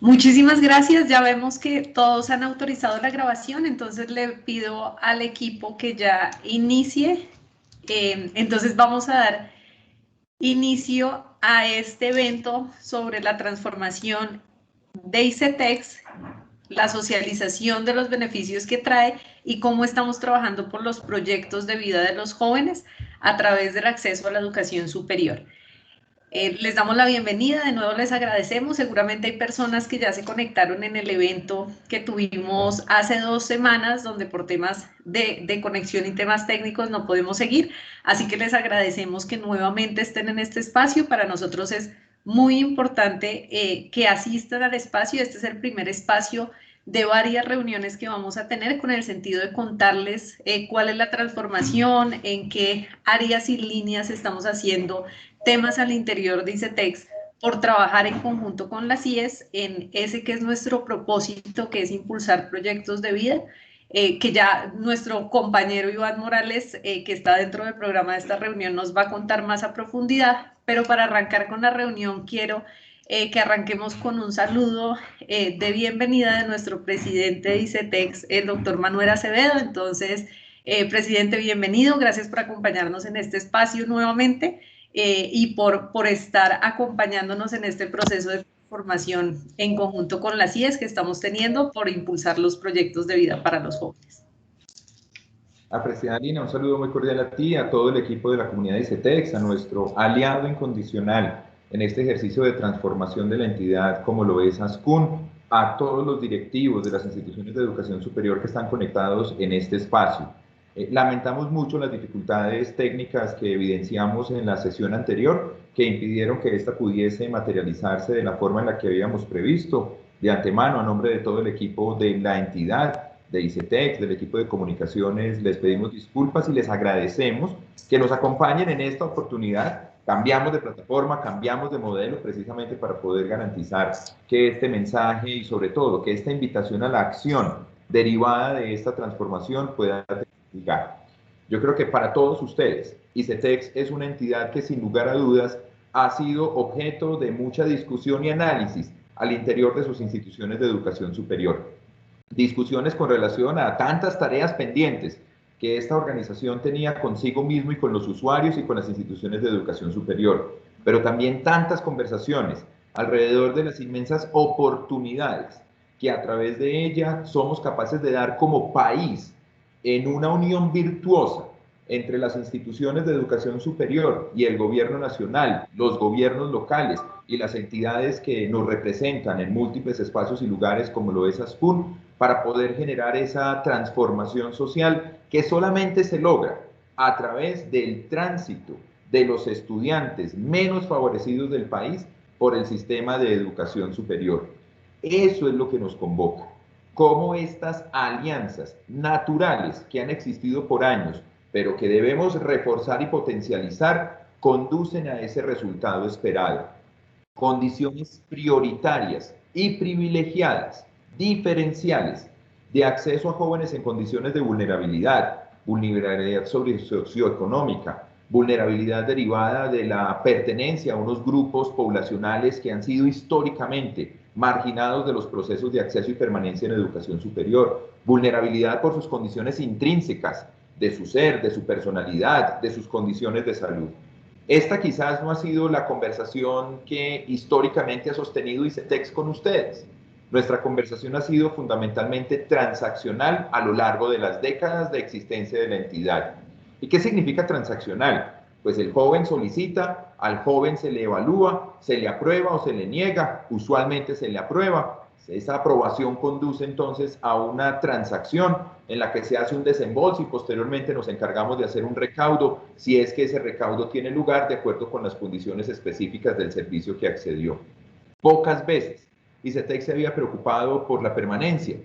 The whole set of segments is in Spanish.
Muchísimas gracias, ya vemos que todos han autorizado la grabación, entonces le pido al equipo que ya inicie. Entonces vamos a dar inicio a este evento sobre la transformación de ICETEX, la socialización de los beneficios que trae y cómo estamos trabajando por los proyectos de vida de los jóvenes a través del acceso a la educación superior. Les damos la bienvenida, de nuevo les agradecemos, seguramente hay personas que ya se conectaron en el evento que tuvimos hace 2 semanas, donde por temas de conexión y temas técnicos no podemos seguir, así que les agradecemos que nuevamente estén en este espacio. Para nosotros es muy importante que asistan al espacio. Este es el primer espacio de varias reuniones que vamos a tener con el sentido de contarles cuál es la transformación, en qué áreas y líneas estamos haciendo temas al interior de ICETEX por trabajar en conjunto con las IES en ese que es nuestro propósito, que es impulsar proyectos de vida, que ya nuestro compañero Iván Morales, que está dentro del programa de esta reunión, nos va a contar más a profundidad, pero para arrancar con la reunión quiero que arranquemos con un saludo de bienvenida de nuestro presidente de ICETEX, el doctor Manuel Acevedo. Entonces, presidente, bienvenido, gracias por acompañarnos en este espacio nuevamente. Y por estar acompañándonos en este proceso de formación en conjunto con las IES que estamos teniendo por impulsar los proyectos de vida para los jóvenes. Apreciada Lina, un saludo muy cordial a ti, a todo el equipo de la comunidad de ICETEX, a nuestro aliado incondicional en este ejercicio de transformación de la entidad como lo es ASCUN, a todos los directivos de las instituciones de educación superior que están conectados en este espacio. Lamentamos mucho las dificultades técnicas que evidenciamos en la sesión anterior que impidieron que esta pudiese materializarse de la forma en la que habíamos previsto. De antemano, a nombre de todo el equipo de la entidad, de ICETEX, del equipo de comunicaciones, les pedimos disculpas y les agradecemos que nos acompañen en esta oportunidad. Cambiamos de plataforma, cambiamos de modelo precisamente para poder garantizar que este mensaje y sobre todo que esta invitación a la acción derivada de esta transformación pueda llegar. Yo creo que para todos ustedes, ICETEX es una entidad que sin lugar a dudas ha sido objeto de mucha discusión y análisis al interior de sus instituciones de educación superior. Discusiones con relación a tantas tareas pendientes que esta organización tenía consigo mismo y con los usuarios y con las instituciones de educación superior, pero también tantas conversaciones alrededor de las inmensas oportunidades que a través de ella somos capaces de dar como país en una unión virtuosa entre las instituciones de educación superior y el gobierno nacional, los gobiernos locales y las entidades que nos representan en múltiples espacios y lugares como lo es ASCUN, para poder generar esa transformación social que solamente se logra a través del tránsito de los estudiantes menos favorecidos del país por el sistema de educación superior. Eso es lo que nos convoca. Cómo estas alianzas naturales que han existido por años, pero que debemos reforzar y potencializar, conducen a ese resultado esperado. Condiciones prioritarias y privilegiadas, diferenciales, de acceso a jóvenes en condiciones de vulnerabilidad, vulnerabilidad socioeconómica, vulnerabilidad derivada de la pertenencia a unos grupos poblacionales que han sido históricamente marginados de los procesos de acceso y permanencia en educación superior, vulnerabilidad por sus condiciones intrínsecas, de su ser, de su personalidad, de sus condiciones de salud. Esta quizás no ha sido la conversación que históricamente ha sostenido ICETEX con ustedes. Nuestra conversación ha sido fundamentalmente transaccional a lo largo de las décadas de existencia de la entidad. ¿Y qué significa transaccional? Pues el joven solicita, al joven se le evalúa, se le aprueba o se le niega, usualmente se le aprueba. Esa aprobación conduce entonces a una transacción en la que se hace un desembolso y posteriormente nos encargamos de hacer un recaudo, si es que ese recaudo tiene lugar de acuerdo con las condiciones específicas del servicio que accedió. Pocas veces ICETEX se había preocupado por la permanencia,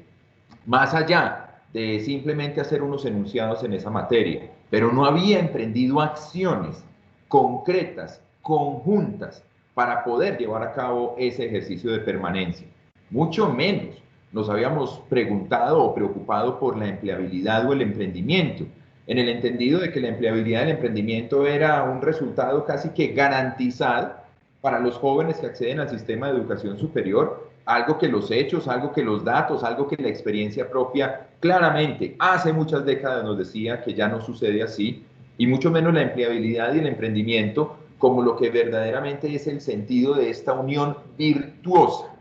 más allá de simplemente hacer unos enunciados en esa materia, pero no había emprendido acciones concretas, conjuntas, para poder llevar a cabo ese ejercicio de permanencia. Mucho menos nos habíamos preguntado o preocupado por la empleabilidad o el emprendimiento, en el entendido de que la empleabilidad del emprendimiento era un resultado casi que garantizado para los jóvenes que acceden al sistema de educación superior, algo que los hechos, algo que los datos, algo que la experiencia propia claramente hace muchas décadas nos decía que ya no sucede así, y mucho menos la empleabilidad y el emprendimiento como lo que verdaderamente es el sentido de esta unión virtuosa.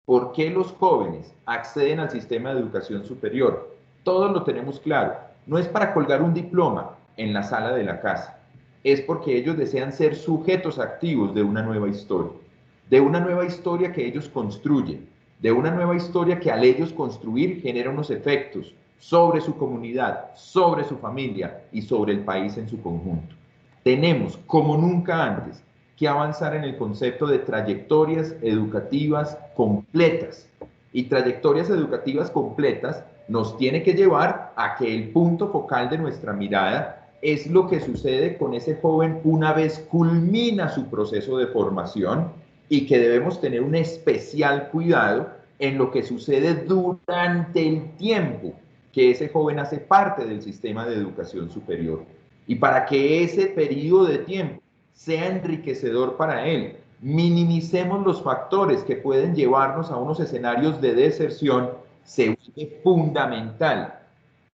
¿Por qué los jóvenes acceden al sistema de educación superior? Todos lo tenemos claro. No es para colgar un diploma en la sala de la casa. Es porque ellos desean ser sujetos activos de una nueva historia que ellos construyen, de una nueva historia que al ellos construir genera unos efectos sobre su comunidad, sobre su familia y sobre el país en su conjunto. Tenemos, como nunca antes, que avanzar en el concepto de trayectorias educativas completas. Y trayectorias educativas completas nos tiene que llevar a que el punto focal de nuestra mirada es lo que sucede con ese joven una vez culmina su proceso de formación y que debemos tener un especial cuidado en lo que sucede durante el tiempo que ese joven hace parte del sistema de educación superior. Y para que ese periodo de tiempo sea enriquecedor para él, minimicemos los factores que pueden llevarnos a unos escenarios de deserción, se vuelve fundamental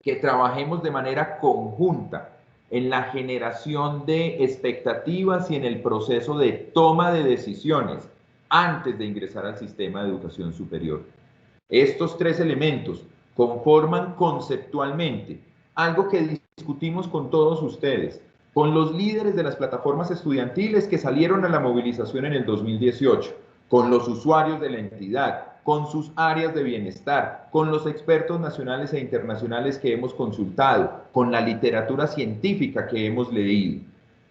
que trabajemos de manera conjunta en la generación de expectativas y en el proceso de toma de decisiones antes de ingresar al sistema de educación superior. Estos tres elementos conforman conceptualmente algo que discutimos con todos ustedes, con los líderes de las plataformas estudiantiles que salieron a la movilización en el 2018, con los usuarios de la entidad, con sus áreas de bienestar, con los expertos nacionales e internacionales que hemos consultado, con la literatura científica que hemos leído.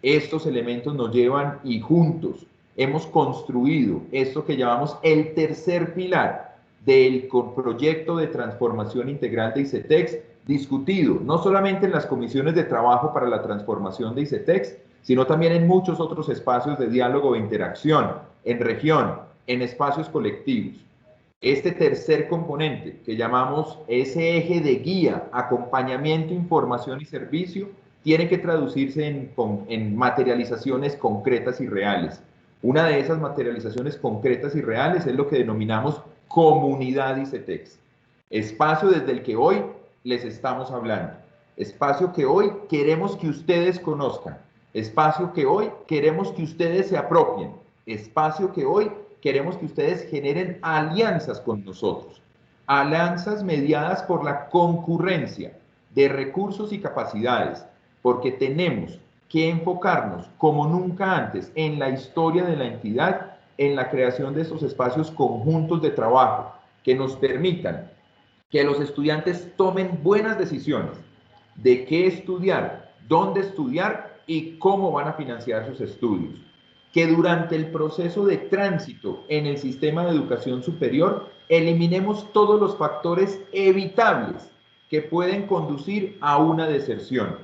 Estos elementos nos llevan y juntos hemos construido esto que llamamos el tercer pilar del proyecto de transformación integral de ICETEX, discutido no solamente en las comisiones de trabajo para la transformación de ICETEX, sino también en muchos otros espacios de diálogo e interacción, en región, en espacios colectivos. Este tercer componente, que llamamos ese eje de guía, acompañamiento, información y servicio, tiene que traducirse en materializaciones concretas y reales. Una de esas materializaciones concretas y reales es lo que denominamos comunidad ICETEX, espacio desde el que hoy les estamos hablando, espacio que hoy queremos que ustedes conozcan, espacio que hoy queremos que ustedes se apropien, espacio que hoy queremos que ustedes generen alianzas con nosotros, alianzas mediadas por la concurrencia de recursos y capacidades, porque tenemos que enfocarnos como nunca antes en la historia de la entidad, en la creación de estos espacios conjuntos de trabajo que nos permitan que los estudiantes tomen buenas decisiones de qué estudiar, dónde estudiar y cómo van a financiar sus estudios. Que durante el proceso de tránsito en el sistema de educación superior eliminemos todos los factores evitables que pueden conducir a una deserción.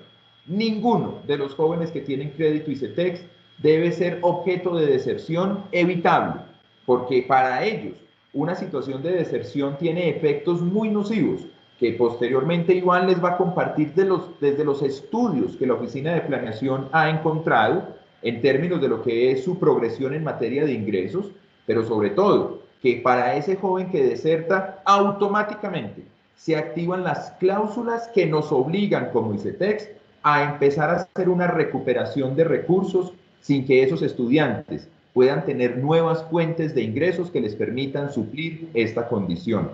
Ninguno de los jóvenes que tienen crédito ICETEX debe ser objeto de deserción evitable, porque para ellos una situación de deserción tiene efectos muy nocivos que posteriormente Iván les va a compartir desde los estudios que la Oficina de Planeación ha encontrado en términos de lo que es su progresión en materia de ingresos, pero sobre todo que para ese joven que deserta automáticamente se activan las cláusulas que nos obligan como ICETEX a empezar a hacer una recuperación de recursos sin que esos estudiantes puedan tener nuevas fuentes de ingresos que les permitan suplir esta condición.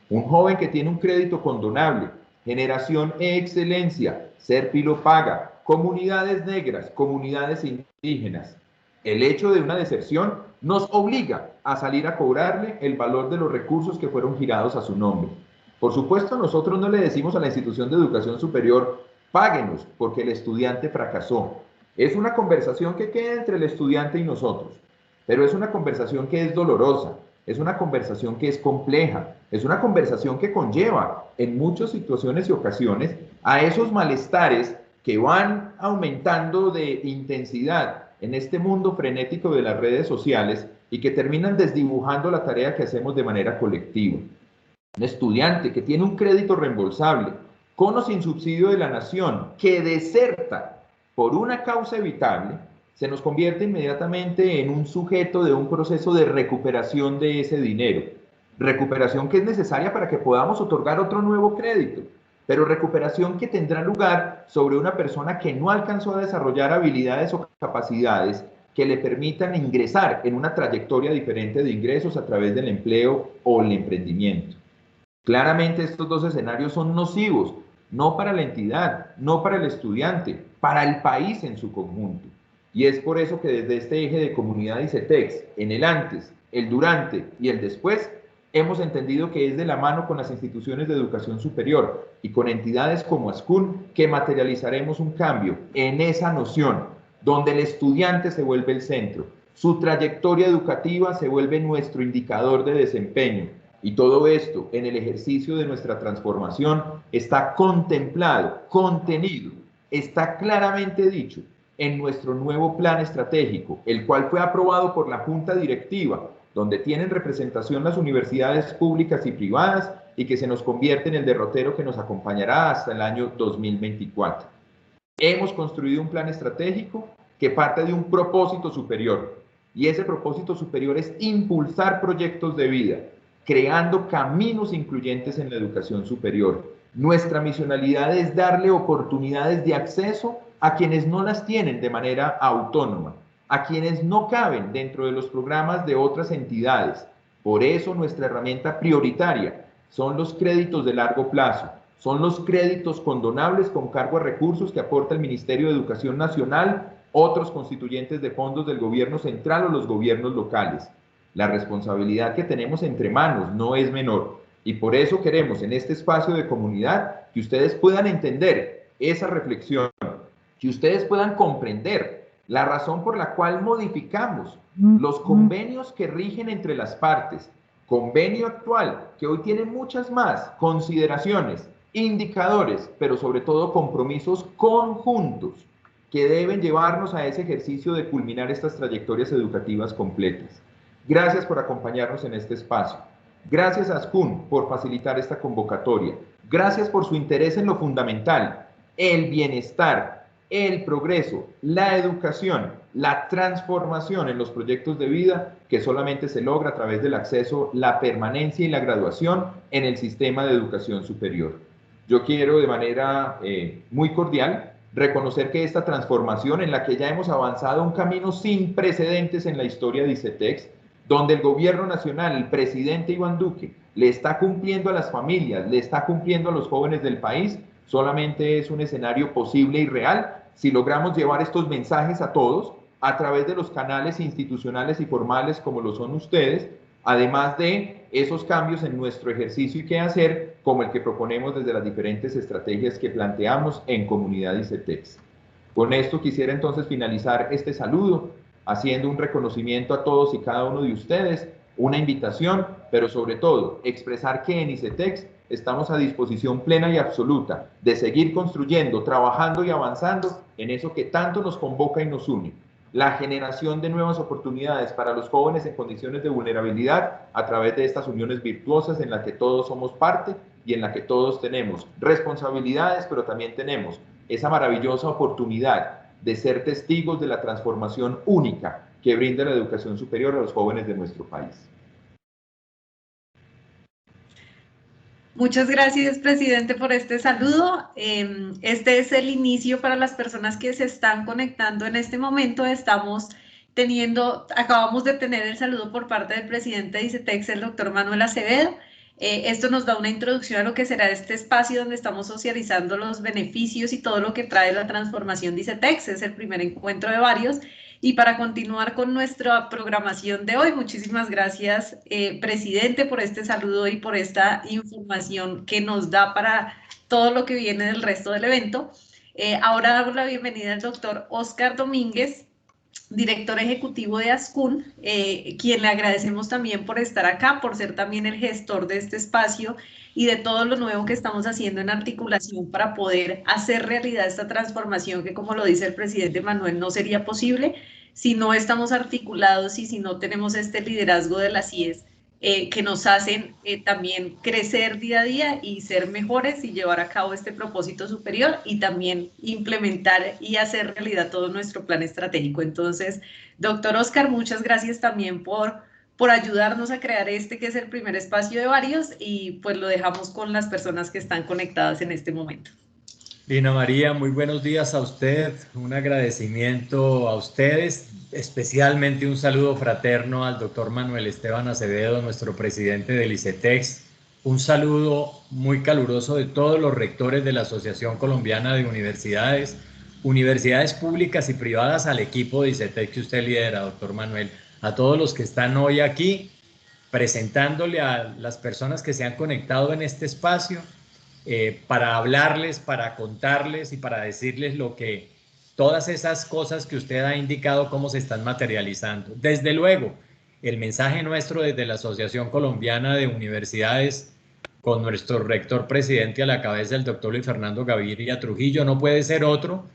Un joven que tiene un crédito condonable, generación e excelencia, Serpilo paga, comunidades negras, comunidades indígenas. El hecho de una deserción nos obliga a salir a cobrarle el valor de los recursos que fueron girados a su nombre. Por supuesto, nosotros no le decimos a la institución de educación superior, páguenos porque el estudiante fracasó. Es una conversación que queda entre el estudiante y nosotros, pero es una conversación que es dolorosa, es una conversación que es compleja, es una conversación que conlleva en muchas situaciones y ocasiones a esos malestares que van aumentando de intensidad en este mundo frenético de las redes sociales y que terminan desdibujando la tarea que hacemos de manera colectiva. Un estudiante que tiene un crédito reembolsable, con o sin subsidio de la nación, que deserta por una causa evitable, se nos convierte inmediatamente en un sujeto de un proceso de recuperación de ese dinero. Recuperación que es necesaria para que podamos otorgar otro nuevo crédito, pero recuperación que tendrá lugar sobre una persona que no alcanzó a desarrollar habilidades o capacidades que le permitan ingresar en una trayectoria diferente de ingresos a través del empleo o el emprendimiento. Claramente estos dos escenarios son nocivos, no para la entidad, no para el estudiante, para el país en su conjunto. Y es por eso que desde este eje de comunidad ICETEX, en el antes, el durante y el después, hemos entendido que es de la mano con las instituciones de educación superior y con entidades como ASCUN que materializaremos un cambio en esa noción, donde el estudiante se vuelve el centro, su trayectoria educativa se vuelve nuestro indicador de desempeño, y todo esto en el ejercicio de nuestra transformación está contemplado, contenido, está claramente dicho en nuestro nuevo plan estratégico, el cual fue aprobado por la Junta Directiva, donde tienen representación las universidades públicas y privadas y que se nos convierte en el derrotero que nos acompañará hasta el año 2024. Hemos construido un plan estratégico que parte de un propósito superior, y ese propósito superior es impulsar proyectos de vida, creando caminos incluyentes en la educación superior. Nuestra misionalidad es darle oportunidades de acceso a quienes no las tienen de manera autónoma, a quienes no caben dentro de los programas de otras entidades. Por eso nuestra herramienta prioritaria son los créditos de largo plazo, son los créditos condonables con cargo a recursos que aporta el Ministerio de Educación Nacional, otros constituyentes de fondos del gobierno central o los gobiernos locales. La responsabilidad que tenemos entre manos no es menor, y por eso queremos en este espacio de comunidad que ustedes puedan entender esa reflexión, que ustedes puedan comprender la razón por la cual modificamos los convenios que rigen entre las partes, convenio actual que hoy tiene muchas más consideraciones, indicadores, pero sobre todo compromisos conjuntos que deben llevarnos a ese ejercicio de culminar estas trayectorias educativas completas. Gracias por acompañarnos en este espacio. Gracias a ASCUN por facilitar esta convocatoria. Gracias por su interés en lo fundamental, el bienestar, el progreso, la educación, la transformación en los proyectos de vida que solamente se logra a través del acceso, la permanencia y la graduación en el sistema de educación superior. Yo quiero de manera muy cordial reconocer que esta transformación en la que ya hemos avanzado un camino sin precedentes en la historia de ICETEX, donde el gobierno nacional, el presidente Iván Duque, le está cumpliendo a las familias, le está cumpliendo a los jóvenes del país, solamente es un escenario posible y real si logramos llevar estos mensajes a todos a través de los canales institucionales y formales como lo son ustedes, además de esos cambios en nuestro ejercicio y quehacer, como el que proponemos desde las diferentes estrategias que planteamos en Comunidad ICETEX. Con esto quisiera entonces finalizar este saludo, haciendo un reconocimiento a todos y cada uno de ustedes, una invitación, pero sobre todo expresar que en ICETEX estamos a disposición plena y absoluta de seguir construyendo, trabajando y avanzando en eso que tanto nos convoca y nos une, la generación de nuevas oportunidades para los jóvenes en condiciones de vulnerabilidad a través de estas uniones virtuosas en las que todos somos parte y en la que todos tenemos responsabilidades, pero también tenemos esa maravillosa oportunidad de ser testigos de la transformación única que brinda la educación superior a los jóvenes de nuestro país. Muchas gracias, presidente, por este saludo. Este es el inicio para las personas que se están conectando en este momento. Acabamos de tener el saludo por parte del presidente de ICETEX, el doctor Manuel Acevedo. Esto nos da una introducción a lo que será este espacio donde estamos socializando los beneficios y todo lo que trae la transformación de ICETEX. Es el primer encuentro de varios. Y para continuar con nuestra programación de hoy, muchísimas gracias, presidente, por este saludo y por esta información que nos da para todo lo que viene del resto del evento. Ahora damos la bienvenida al doctor Oscar Domínguez, director ejecutivo de ASCUN, quien le agradecemos también por estar acá, por ser también el gestor de este espacio y de todo lo nuevo que estamos haciendo en articulación para poder hacer realidad esta transformación que, como lo dice el presidente Manuel, no sería posible si no estamos articulados y si no tenemos este liderazgo de las IES que nos hacen también crecer día a día y ser mejores y llevar a cabo este propósito superior y también implementar y hacer realidad todo nuestro plan estratégico. Entonces, doctor Oscar, muchas gracias también por ayudarnos a crear este que es el primer espacio de varios y pues lo dejamos con las personas que están conectadas en este momento. Lina María, muy buenos días a usted, un agradecimiento a ustedes, especialmente un saludo fraterno al doctor Manuel Esteban Acevedo, nuestro presidente del ICETEX, un saludo muy caluroso de todos los rectores de la Asociación Colombiana de Universidades, universidades públicas y privadas, al equipo de ICETEX que usted lidera, doctor Manuel, a todos los que están hoy aquí presentándole a las personas que se han conectado en este espacio para hablarles, para contarles y para decirles lo que todas esas cosas que usted ha indicado cómo se están materializando. Desde luego, el mensaje nuestro desde la Asociación Colombiana de Universidades, con nuestro rector presidente a la cabeza, el doctor Luis Fernando Gaviria Trujillo, no puede ser otro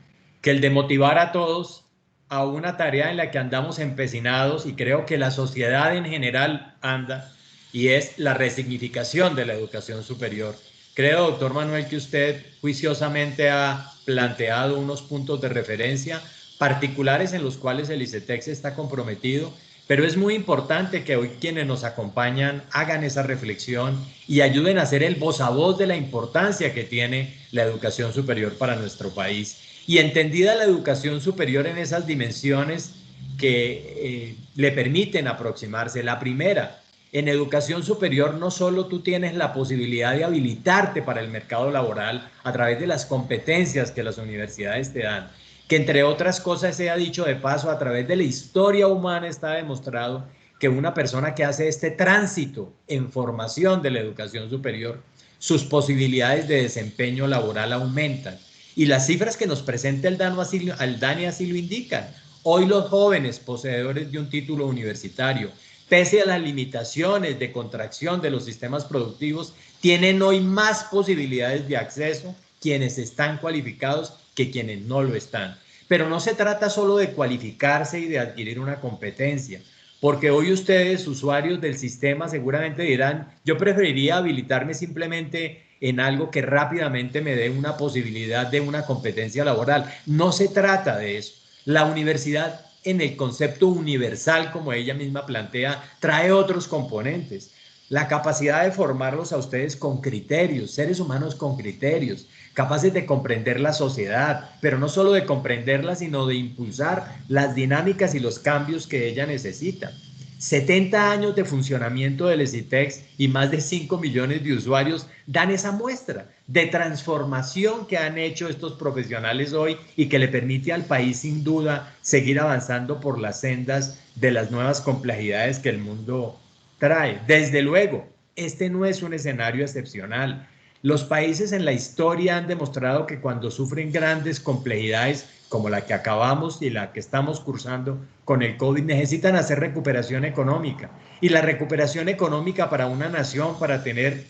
que el de motivar a todos a una tarea en la que andamos empecinados y creo que la sociedad en general anda, y es la resignificación de la educación superior. Creo, doctor Manuel, que usted juiciosamente ha planteado unos puntos de referencia particulares en los cuales el ICETEX está comprometido, pero es muy importante que hoy quienes nos acompañan hagan esa reflexión y ayuden a hacer el voz a voz de la importancia que tiene la educación superior para nuestro país. Y entendida la educación superior en esas dimensiones que le permiten aproximarse. La primera, en educación superior no solo tú tienes la posibilidad de habilitarte para el mercado laboral a través de las competencias que las universidades te dan, que entre otras cosas, se ha dicho de paso, a través de la historia humana está demostrado que una persona que hace este tránsito en formación de la educación superior, sus posibilidades de desempeño laboral aumentan. Y las cifras que nos presenta el DANE así lo indican. Hoy los jóvenes poseedores de un título universitario, pese a las limitaciones de contracción de los sistemas productivos, tienen hoy más posibilidades de acceso quienes están cualificados que quienes no lo están. Pero no se trata solo de cualificarse y de adquirir una competencia, porque hoy ustedes, usuarios del sistema, seguramente dirán, yo preferiría habilitarme simplemente en algo que rápidamente me dé una posibilidad de una competencia laboral. No se trata de eso. La universidad, en el concepto universal, como ella misma plantea, trae otros componentes. La capacidad de formarlos a ustedes con criterios, seres humanos con criterios, capaces de comprender la sociedad, pero no solo de comprenderla, sino de impulsar las dinámicas y los cambios que ella necesita. 70 años de funcionamiento del ICETEX y más de 5 millones de usuarios dan esa muestra de transformación que han hecho estos profesionales hoy y que le permite al país sin duda seguir avanzando por las sendas de las nuevas complejidades que el mundo trae. Desde luego, este no es un escenario excepcional. Los países en la historia han demostrado que cuando sufren grandes complejidades como la que acabamos y la que estamos cursando con el COVID, necesitan hacer recuperación económica. Y la recuperación económica para una nación, para tener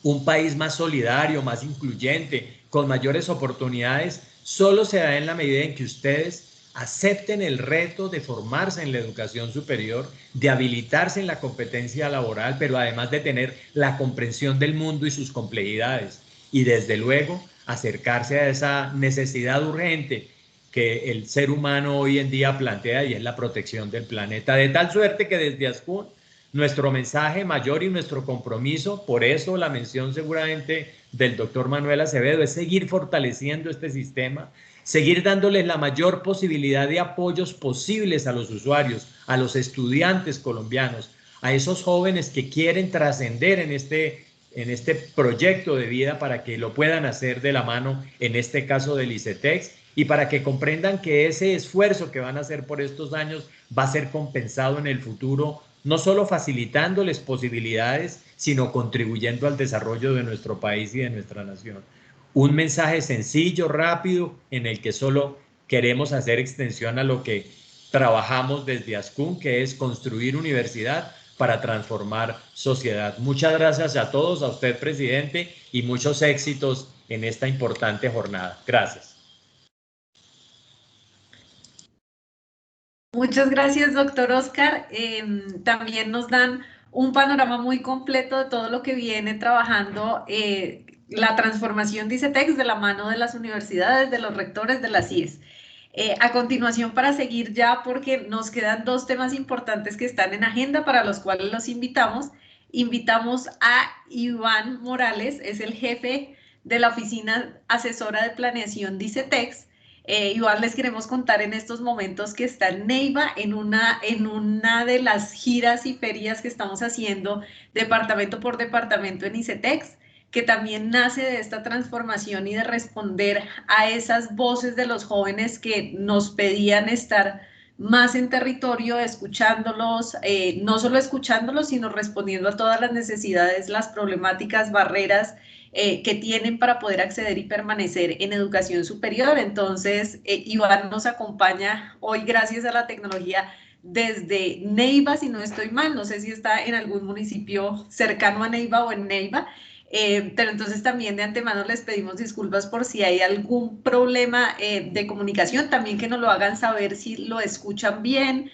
un país más solidario, más incluyente, con mayores oportunidades, solo se da en la medida en que ustedes acepten el reto de formarse en la educación superior, de habilitarse en la competencia laboral, pero además de tener la comprensión del mundo y sus complejidades. Y desde luego, acercarse a esa necesidad urgente que el ser humano hoy en día plantea, y es la protección del planeta, de tal suerte que desde ASCUN nuestro mensaje mayor y nuestro compromiso, por eso la mención seguramente del doctor Manuel Acevedo, es seguir fortaleciendo este sistema, seguir dándoles la mayor posibilidad de apoyos posibles a los usuarios, a los estudiantes colombianos, a esos jóvenes que quieren trascender en este proyecto de vida para que lo puedan hacer de la mano, en este caso del ICETEX, y para que comprendan que ese esfuerzo que van a hacer por estos años va a ser compensado en el futuro, no solo facilitándoles posibilidades, sino contribuyendo al desarrollo de nuestro país y de nuestra nación. Un mensaje sencillo, rápido, en el que solo queremos hacer extensión a lo que trabajamos desde ASCUN, que es construir universidad para transformar sociedad. Muchas gracias a todos, a usted, presidente, y muchos éxitos en esta importante jornada. Gracias. Muchas gracias, doctor Oscar. También nos dan un panorama muy completo de todo lo que viene trabajando la transformación de ICETEX de la mano de las universidades, de los rectores, de las IES. A continuación, para seguir ya, porque nos quedan dos temas importantes que están en agenda para los cuales los invitamos a Iván Morales, es el jefe de la Oficina Asesora de Planeación de ICETEX. Iván, les queremos contar en estos momentos que está en Neiva en una de las giras y ferias que estamos haciendo departamento por departamento en ICETEX, que también nace de esta transformación y de responder a esas voces de los jóvenes que nos pedían estar más en territorio, escuchándolos, no solo escuchándolos, sino respondiendo a todas las necesidades, las problemáticas, barreras que tienen para poder acceder y permanecer en educación superior. Entonces, Iván nos acompaña hoy gracias a la tecnología desde Neiva, si no estoy mal, no sé si está en algún municipio cercano a Neiva o en Neiva, pero entonces también de antemano les pedimos disculpas por si hay algún problema de comunicación, también que nos lo hagan saber si lo escuchan bien,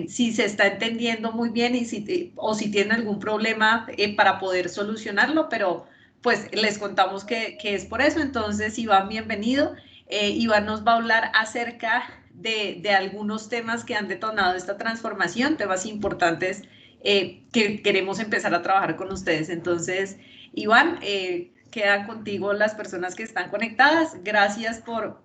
si se está entendiendo muy bien y o si tienen algún problema para poder solucionarlo, pero pues les contamos que es por eso. Entonces, Iván, bienvenido. Iván nos va a hablar acerca de algunos temas que han detonado esta transformación, temas importantes que queremos empezar a trabajar con ustedes. Entonces, Iván, queda contigo las personas que están conectadas. Gracias por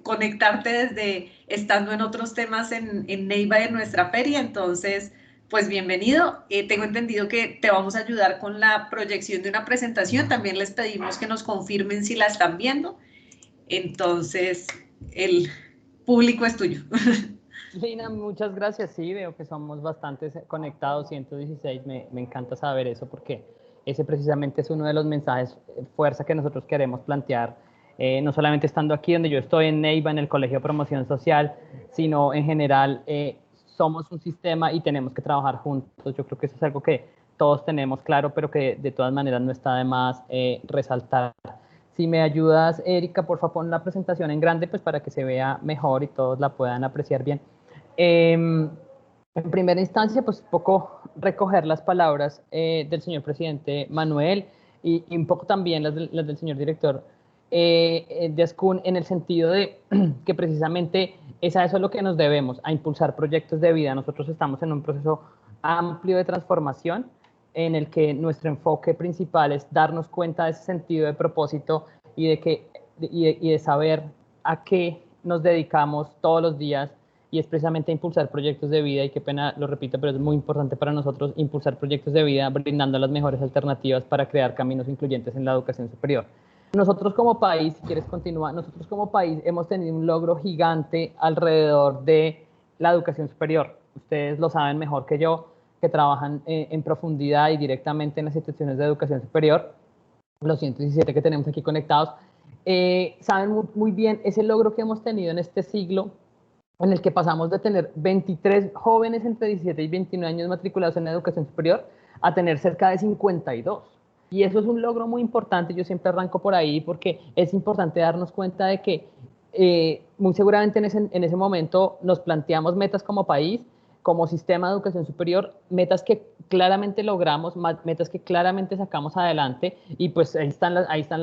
conectarte desde estando en otros temas en Neiva de nuestra feria. Entonces, pues bienvenido. Tengo entendido que te vamos a ayudar con la proyección de una presentación. También les pedimos que nos confirmen si la están viendo. Entonces, el público es tuyo. Lina, muchas gracias. Sí, veo que somos bastante conectados, 116. Me encanta saber eso porque ese precisamente es uno de los mensajes fuerza que nosotros queremos plantear, no solamente estando aquí donde yo estoy en Neiva, en el Colegio de Promoción Social, sino en general somos un sistema y tenemos que trabajar juntos. Yo creo que eso es algo que todos tenemos claro, pero que de todas maneras no está de más resaltar. Si me ayudas, Erika, por favor, pon la presentación en grande, pues para que se vea mejor y todos la puedan apreciar bien. En primera instancia, pues un poco recoger las palabras del señor presidente Manuel y un poco también las del señor director de Ascun, en el sentido de que precisamente es a eso lo que nos debemos, a impulsar proyectos de vida. Nosotros estamos en un proceso amplio de transformación en el que nuestro enfoque principal es darnos cuenta de ese sentido de propósito y de saber a qué nos dedicamos todos los días, y es precisamente impulsar proyectos de vida. Y qué pena, lo repito, pero es muy importante para nosotros impulsar proyectos de vida brindando las mejores alternativas para crear caminos incluyentes en la educación superior. Nosotros como país, si quieres continuar, nosotros como país hemos tenido un logro gigante alrededor de la educación superior. Ustedes lo saben mejor que yo, que trabajan en profundidad y directamente en las instituciones de educación superior, los 117 que tenemos aquí conectados, saben muy bien ese logro que hemos tenido en este siglo, en el que pasamos de tener 23 jóvenes entre 17 y 21 años matriculados en la educación superior a tener cerca de 52. Y eso es un logro muy importante. Yo siempre arranco por ahí porque es importante darnos cuenta de que muy seguramente en ese momento nos planteamos metas como país, como sistema de educación superior, metas que claramente logramos, metas que claramente sacamos adelante, y pues ahí están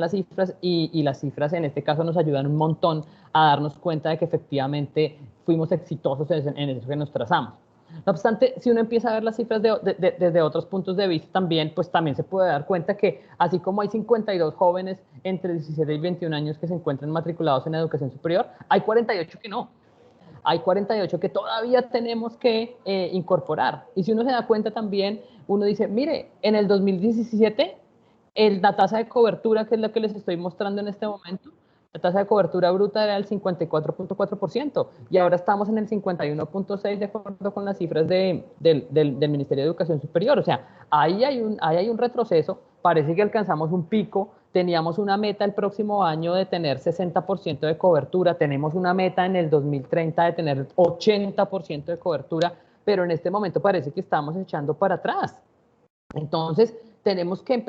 las cifras, y las cifras en este caso nos ayudan un montón a darnos cuenta de que efectivamente fuimos exitosos en eso que nos trazamos. No obstante, si uno empieza a ver las cifras desde otros puntos de vista también, pues también se puede dar cuenta que así como hay 52 jóvenes entre 17 y 21 años que se encuentran matriculados en educación superior, hay 48 que no. Hay 48 que todavía tenemos que incorporar. Y si uno se da cuenta también, uno dice, mire, en el 2017, la tasa de cobertura, que es la que les estoy mostrando en este momento, la tasa de cobertura bruta era el 54.4%, y ahora estamos en el 51.6% de acuerdo con las cifras del Ministerio de Educación Superior. O sea, ahí hay un retroceso. Parece que alcanzamos un pico. Teníamos una meta el próximo año de tener 60% de cobertura, tenemos una meta en el 2030 de tener 80% de cobertura, pero en este momento parece que estamos echando para atrás. Entonces, tenemos que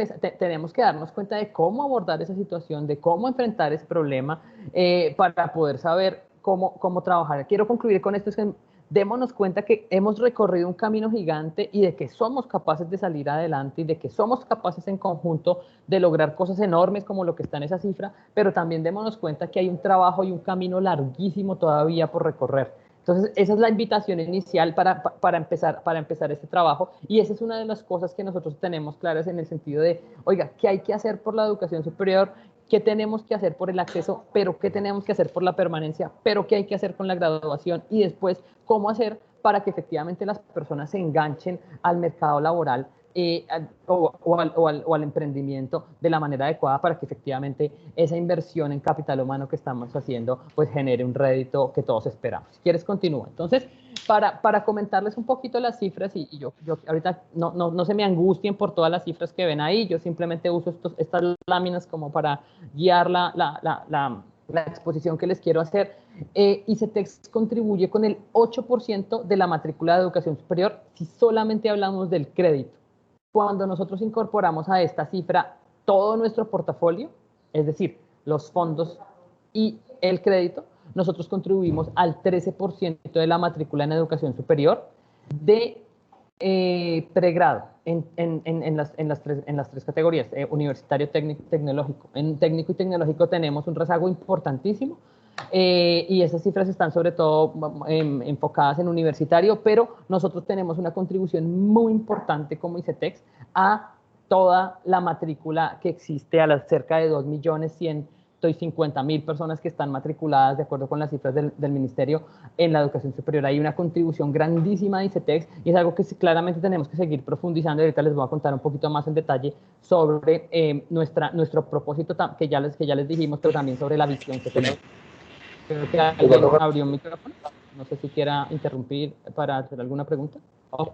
darnos cuenta de cómo abordar esa situación, de cómo enfrentar ese problema, para poder saber cómo trabajar. Quiero concluir con esto, es que démonos cuenta que hemos recorrido un camino gigante y de que somos capaces de salir adelante y de que somos capaces en conjunto de lograr cosas enormes como lo que está en esa cifra, pero también démonos cuenta que hay un trabajo y un camino larguísimo todavía por recorrer. Entonces, esa es la invitación inicial para empezar este trabajo, y esa es una de las cosas que nosotros tenemos claras en el sentido de, oiga, ¿qué hay que hacer por la educación superior? ¿Qué tenemos que hacer por el acceso? ¿Pero qué tenemos que hacer por la permanencia? ¿Pero qué hay que hacer con la graduación? Y después, ¿cómo hacer para que efectivamente las personas se enganchen al mercado laboral o al emprendimiento de la manera adecuada, para que efectivamente esa inversión en capital humano que estamos haciendo pues genere un rédito que todos esperamos? Si quieres, continúa. Entonces, para comentarles un poquito las cifras, y yo ahorita no se me angustien por todas las cifras que ven ahí, yo simplemente uso estas láminas como para guiar la exposición que les quiero hacer. ICETEX contribuye con el 8% de la matrícula de educación superior si solamente hablamos del crédito. Cuando nosotros incorporamos a esta cifra todo nuestro portafolio, es decir, los fondos y el crédito, nosotros contribuimos al 13% de la matrícula en educación superior de pregrado en las tres categorías, universitario, técnico y tecnológico. En técnico y tecnológico tenemos un rezago importantísimo, y esas cifras están sobre todo enfocadas en universitario, pero nosotros tenemos una contribución muy importante como ICETEX a toda la matrícula que existe, a las cerca de 2.150.000 personas que están matriculadas de acuerdo con las cifras del Ministerio en la educación superior. Hay una contribución grandísima de ICETEX y es algo que claramente tenemos que seguir profundizando, y ahorita les voy a contar un poquito más en detalle sobre nuestro propósito que ya les dijimos, pero también sobre la visión que tenemos. Creo que alguien abrió un micrófono. No sé si quiera interrumpir para hacer alguna pregunta. Oh.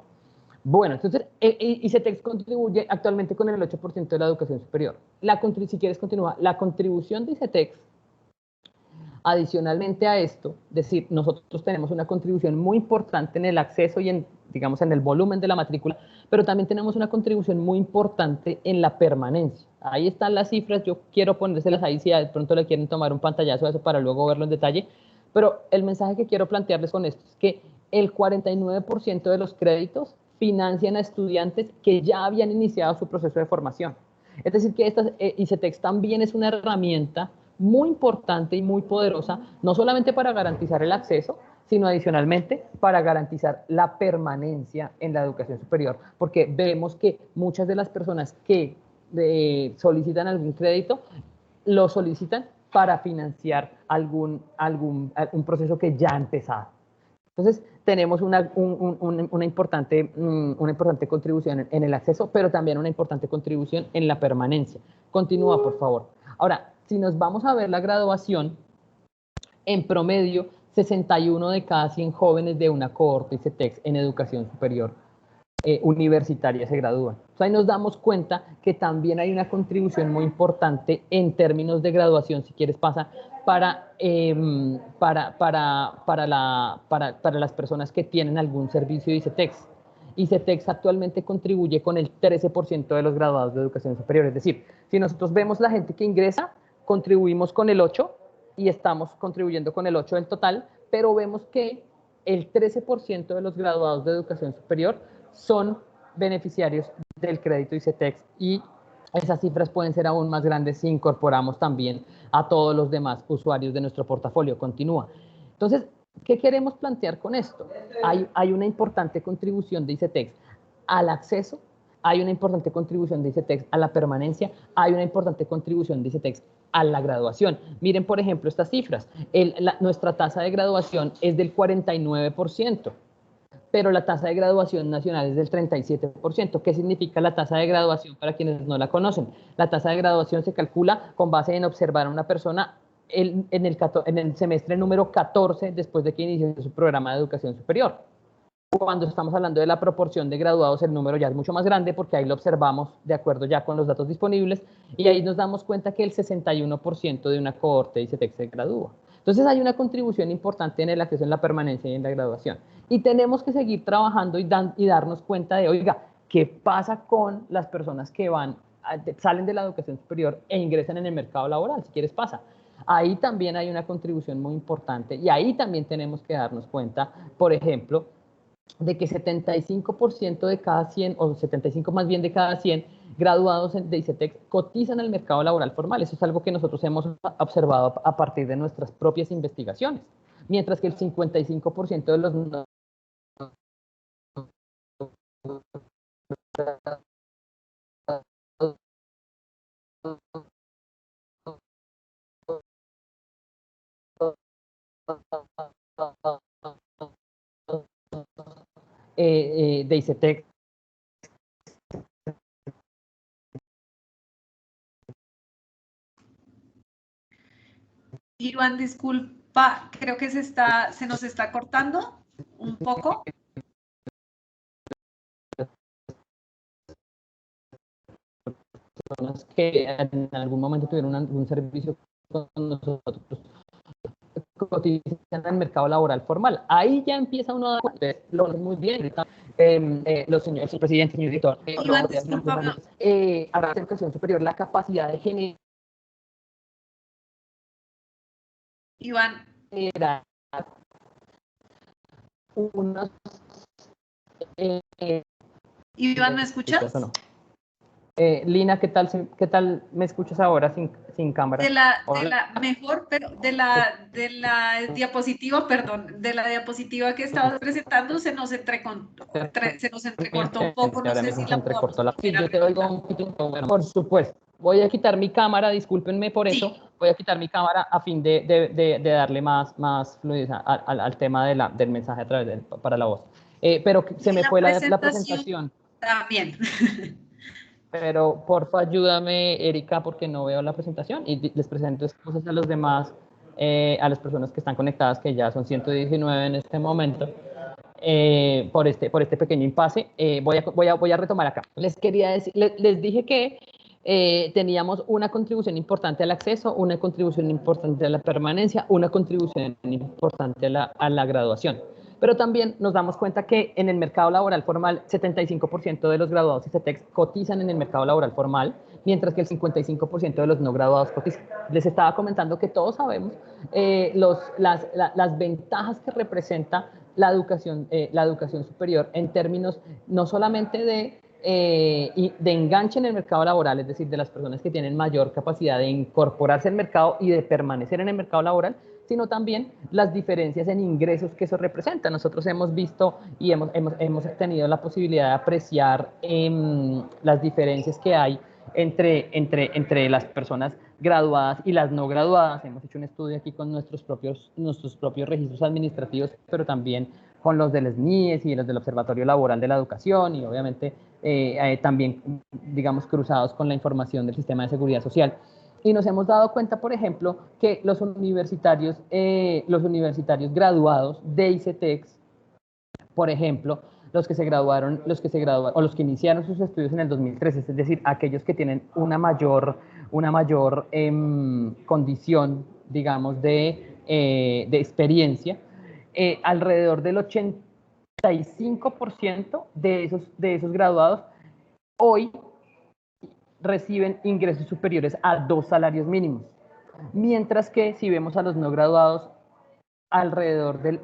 Bueno, entonces, ICETEX contribuye actualmente con el 8% de la educación superior. Si quieres continuar, la contribución de ICETEX, adicionalmente a esto, es decir, nosotros tenemos una contribución muy importante en el acceso y en el volumen de la matrícula, pero también tenemos una contribución muy importante en la permanencia. Ahí están las cifras, yo quiero ponérselas ahí si de pronto le quieren tomar un pantallazo de eso para luego verlo en detalle, pero el mensaje que quiero plantearles con esto es que el 49% de los créditos financian a estudiantes que ya habían iniciado su proceso de formación. Es decir, que ICETEX también es una herramienta muy importante y muy poderosa, no solamente para garantizar el acceso, sino adicionalmente para garantizar la permanencia en la educación superior, porque vemos que muchas de las personas que solicitan algún crédito, lo solicitan para financiar un proceso que ya ha empezado. Entonces, tenemos una importante contribución en el acceso, pero también una importante contribución en la permanencia. Continúa, por favor. Ahora, si nos vamos a ver la graduación, en promedio, 61 de cada 100 jóvenes de una cohorte ICETEX en educación superior universitaria se gradúan. Entonces, ahí nos damos cuenta que también hay una contribución muy importante en términos de graduación, si quieres pasa, para las personas que tienen algún servicio de ICETEX. ICETEX actualmente contribuye con el 13% de los graduados de educación superior. Es decir, si nosotros vemos la gente que ingresa, contribuimos con el 8% y estamos contribuyendo con el 8% en total, pero vemos que el 13% de los graduados de educación superior son beneficiarios del crédito ICETEX, y esas cifras pueden ser aún más grandes si incorporamos también a todos los demás usuarios de nuestro portafolio. Continúa. Entonces, ¿qué queremos plantear con esto? Hay una importante contribución de ICETEX al acceso, hay una importante contribución de ICETEX a la permanencia, hay una importante contribución de ICETEX a la graduación. Miren, por ejemplo, estas cifras. Nuestra tasa de graduación es del 49%. Pero la tasa de graduación nacional es del 37%. ¿Qué significa la tasa de graduación para quienes no la conocen? La tasa de graduación se calcula con base en observar a una persona en el semestre número 14 después de que inició su programa de educación superior. Cuando estamos hablando de la proporción de graduados, el número ya es mucho más grande, porque ahí lo observamos de acuerdo ya con los datos disponibles, y ahí nos damos cuenta que el 61% de una cohorte de ICETEX se gradúa. Entonces hay una contribución importante en el acceso, en la permanencia y en la graduación. Y tenemos que seguir trabajando y darnos cuenta de, oiga, ¿qué pasa con las personas que salen de la educación superior e ingresan en el mercado laboral? Si quieres, pasa. Ahí también hay una contribución muy importante y ahí también tenemos que darnos cuenta, por ejemplo, de que 75% de cada 100, o 75 más bien de cada 100 graduados de ICETEX cotizan al mercado laboral formal. Eso es algo que nosotros hemos observado a partir de nuestras propias investigaciones. Mientras que el 55% de los de ICETEX. Iván, disculpa, creo que se nos está cortando un poco. Personas que en algún momento tuvieron algún servicio con nosotros cotizan en el mercado laboral formal. Ahí ya empieza uno a dar cuenta, lo muy bien, los señores, el presidente, señor director, Iván, disculpa, no. habrá educación superior la capacidad de Iván, generar unos... Iván, ¿me escuchas? No. Lina, ¿qué tal me escuchas ahora sin cámara? Mejor, pero de la diapositiva, perdón, de la diapositiva que estabas presentando se nos entrecortó un poco, no sé si la podemos yo te oigo un poquito, bueno, por supuesto. Voy a quitar mi cámara, discúlpenme por eso, sí. Voy a quitar mi cámara a fin de darle más fluidez al tema del mensaje a través para la voz. Pero se me fue la presentación. También. Pero porfa ayúdame, Erika, porque no veo la presentación y les presento cosas a los demás, a las personas que están conectadas, que ya son 119 en este momento, por este pequeño impasse. Voy a retomar acá. Les quería decir, les dije que teníamos una contribución importante al acceso, una contribución importante a la permanencia, una contribución importante a la graduación. Pero también nos damos cuenta que en el mercado laboral formal, 75% de los graduados ICETEX cotizan en el mercado laboral formal, mientras que el 55% de los no graduados cotizan. Les estaba comentando que todos sabemos las ventajas que representa la educación superior en términos no solamente de enganche en el mercado laboral, es decir, de las personas que tienen mayor capacidad de incorporarse al mercado y de permanecer en el mercado laboral, sino también las diferencias en ingresos que eso representa. Nosotros hemos visto y hemos tenido la posibilidad de apreciar las diferencias que hay entre las personas graduadas y las no graduadas. Hemos hecho un estudio aquí con nuestros propios registros administrativos, pero también con los del SNIES y los del Observatorio Laboral de la Educación y obviamente también, digamos, cruzados con la información del Sistema de Seguridad Social. Y nos hemos dado cuenta, por ejemplo, que los universitarios graduados de ICETEX, por ejemplo, los que se graduaron o los que iniciaron sus estudios en el 2013, es decir, aquellos que tienen una mayor condición, digamos, de experiencia, alrededor del 85% de esos graduados hoy reciben ingresos superiores a 2 salarios mínimos, mientras que si vemos a los no graduados, alrededor del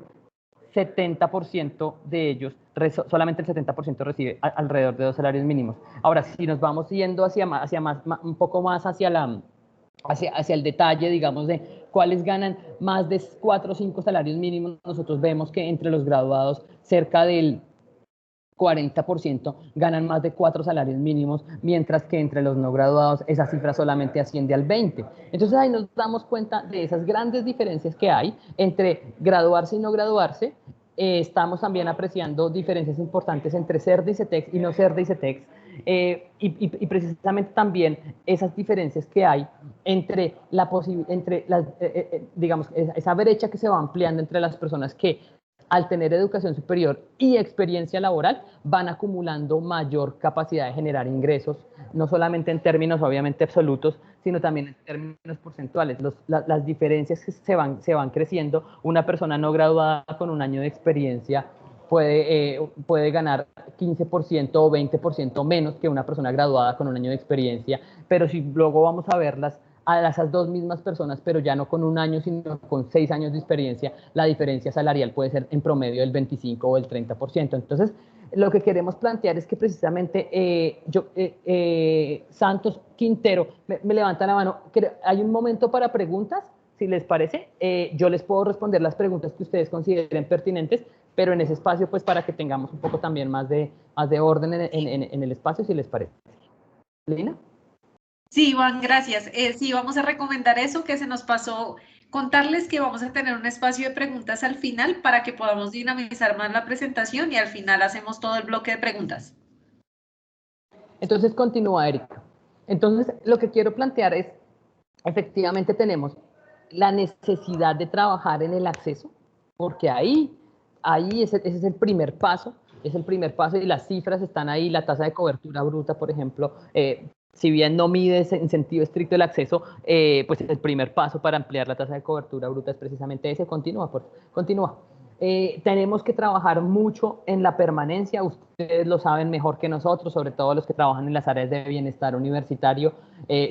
70% de ellos, solamente el 70% recibe alrededor de 2 salarios mínimos. Ahora, si nos vamos yendo un poco más hacia el detalle, digamos, de cuáles ganan más de 4 o 5 salarios mínimos, nosotros vemos que entre los graduados cerca del 40% ganan más de 4 salarios mínimos, mientras que entre los no graduados esa cifra solamente asciende al 20%. Entonces ahí nos damos cuenta de esas grandes diferencias que hay entre graduarse y no graduarse. Estamos también apreciando diferencias importantes entre ser de ICETEX y no ser de ICETEX. Y precisamente también esas diferencias que hay entre digamos, esa brecha que se va ampliando entre las personas que al tener educación superior y experiencia laboral, van acumulando mayor capacidad de generar ingresos, no solamente en términos obviamente absolutos, sino también en términos porcentuales. Las diferencias que se van creciendo. Una persona no graduada con un año de experiencia puede ganar 15% o 20% menos que una persona graduada con un año de experiencia, pero si luego vamos a ver a esas dos mismas personas, pero ya no con 1 año, sino con 6 años de experiencia, la diferencia salarial puede ser en promedio del 25 o el 30%. Entonces, lo que queremos plantear es que precisamente Santos Quintero, me levanta la mano, hay un momento para preguntas, si les parece, yo les puedo responder las preguntas que ustedes consideren pertinentes, pero en ese espacio, pues para que tengamos un poco también más de orden en el espacio, si les parece. ¿Lina? Sí, Iván, gracias. Sí, vamos a recomendar eso, que se nos pasó contarles que vamos a tener un espacio de preguntas al final para que podamos dinamizar más la presentación y al final hacemos todo el bloque de preguntas. Entonces continúa, Erika. Entonces, lo que quiero plantear es, efectivamente tenemos la necesidad de trabajar en el acceso, porque ahí ese es el primer paso, es el primer paso y las cifras están ahí, la tasa de cobertura bruta, por ejemplo, si bien no mide en sentido estricto el acceso, pues el primer paso para ampliar la tasa de cobertura bruta es precisamente ese. Continúa. Tenemos que trabajar mucho en la permanencia, ustedes lo saben mejor que nosotros, sobre todo los que trabajan en las áreas de bienestar universitario,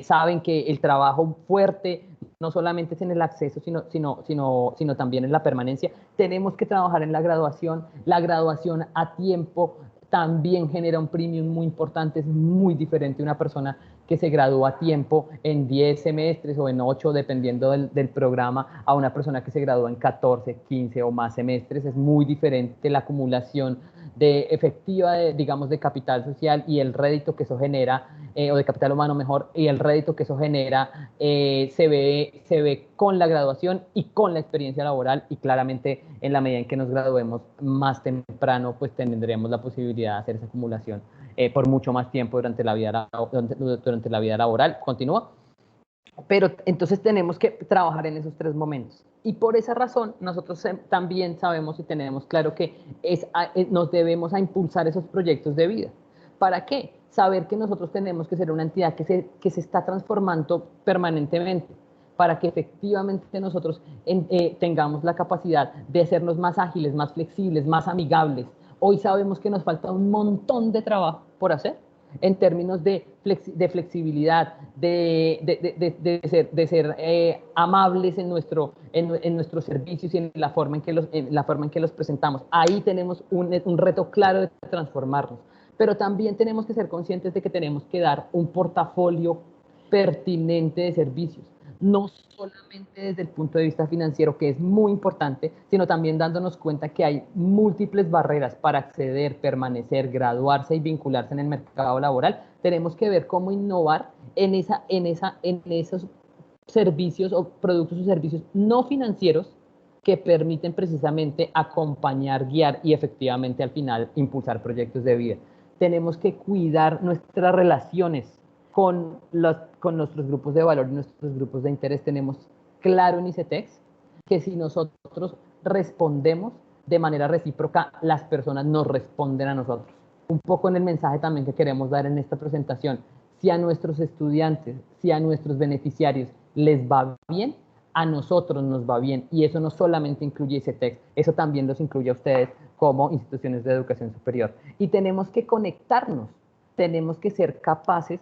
saben que el trabajo fuerte no solamente es en el acceso, sino también en la permanencia. Tenemos que trabajar en la graduación a tiempo también genera un premium muy importante, es muy diferente una persona que se gradúa a tiempo en 10 semestres o en 8, dependiendo del programa, a una persona que se gradúa en 14, 15 o más semestres. Es muy diferente la acumulación de efectiva, digamos, de capital social y el rédito que eso genera, o de capital humano mejor, y el rédito que eso genera se ve con la graduación y con la experiencia laboral, y claramente en la medida en que nos graduemos más temprano, pues tendremos la posibilidad de hacer esa acumulación por mucho más tiempo durante la vida laboral. Continúa. Pero entonces tenemos que trabajar en esos 3 momentos. Y por esa razón, nosotros también sabemos y tenemos claro que nos debemos a impulsar esos proyectos de vida. ¿Para qué? Saber que nosotros tenemos que ser una entidad que se está transformando permanentemente, para que efectivamente nosotros tengamos la capacidad de hacernos más ágiles, más flexibles, más amigables. Hoy sabemos que nos falta un montón de trabajo por hacer, en términos de flexibilidad, de ser amables en nuestros servicios y en la forma en que los presentamos. Ahí tenemos un reto claro de transformarnos, pero también tenemos que ser conscientes de que tenemos que dar un portafolio pertinente de servicios, no solamente desde el punto de vista financiero, que es muy importante, sino también dándonos cuenta que hay múltiples barreras para acceder, permanecer, graduarse y vincularse en el mercado laboral. Tenemos que ver cómo innovar en esos servicios o productos o servicios no financieros que permiten precisamente acompañar, guiar y efectivamente al final impulsar proyectos de vida. Tenemos que cuidar nuestras relaciones con nuestros grupos de valor y nuestros grupos de interés. Tenemos claro en ICETEX que si nosotros respondemos de manera recíproca, las personas nos responden a nosotros. Un poco en el mensaje también que queremos dar en esta presentación, si a nuestros estudiantes, si a nuestros beneficiarios les va bien, a nosotros nos va bien, y eso no solamente incluye ICETEX, eso también los incluye a ustedes como instituciones de educación superior. Y tenemos que conectarnos, tenemos que ser capaces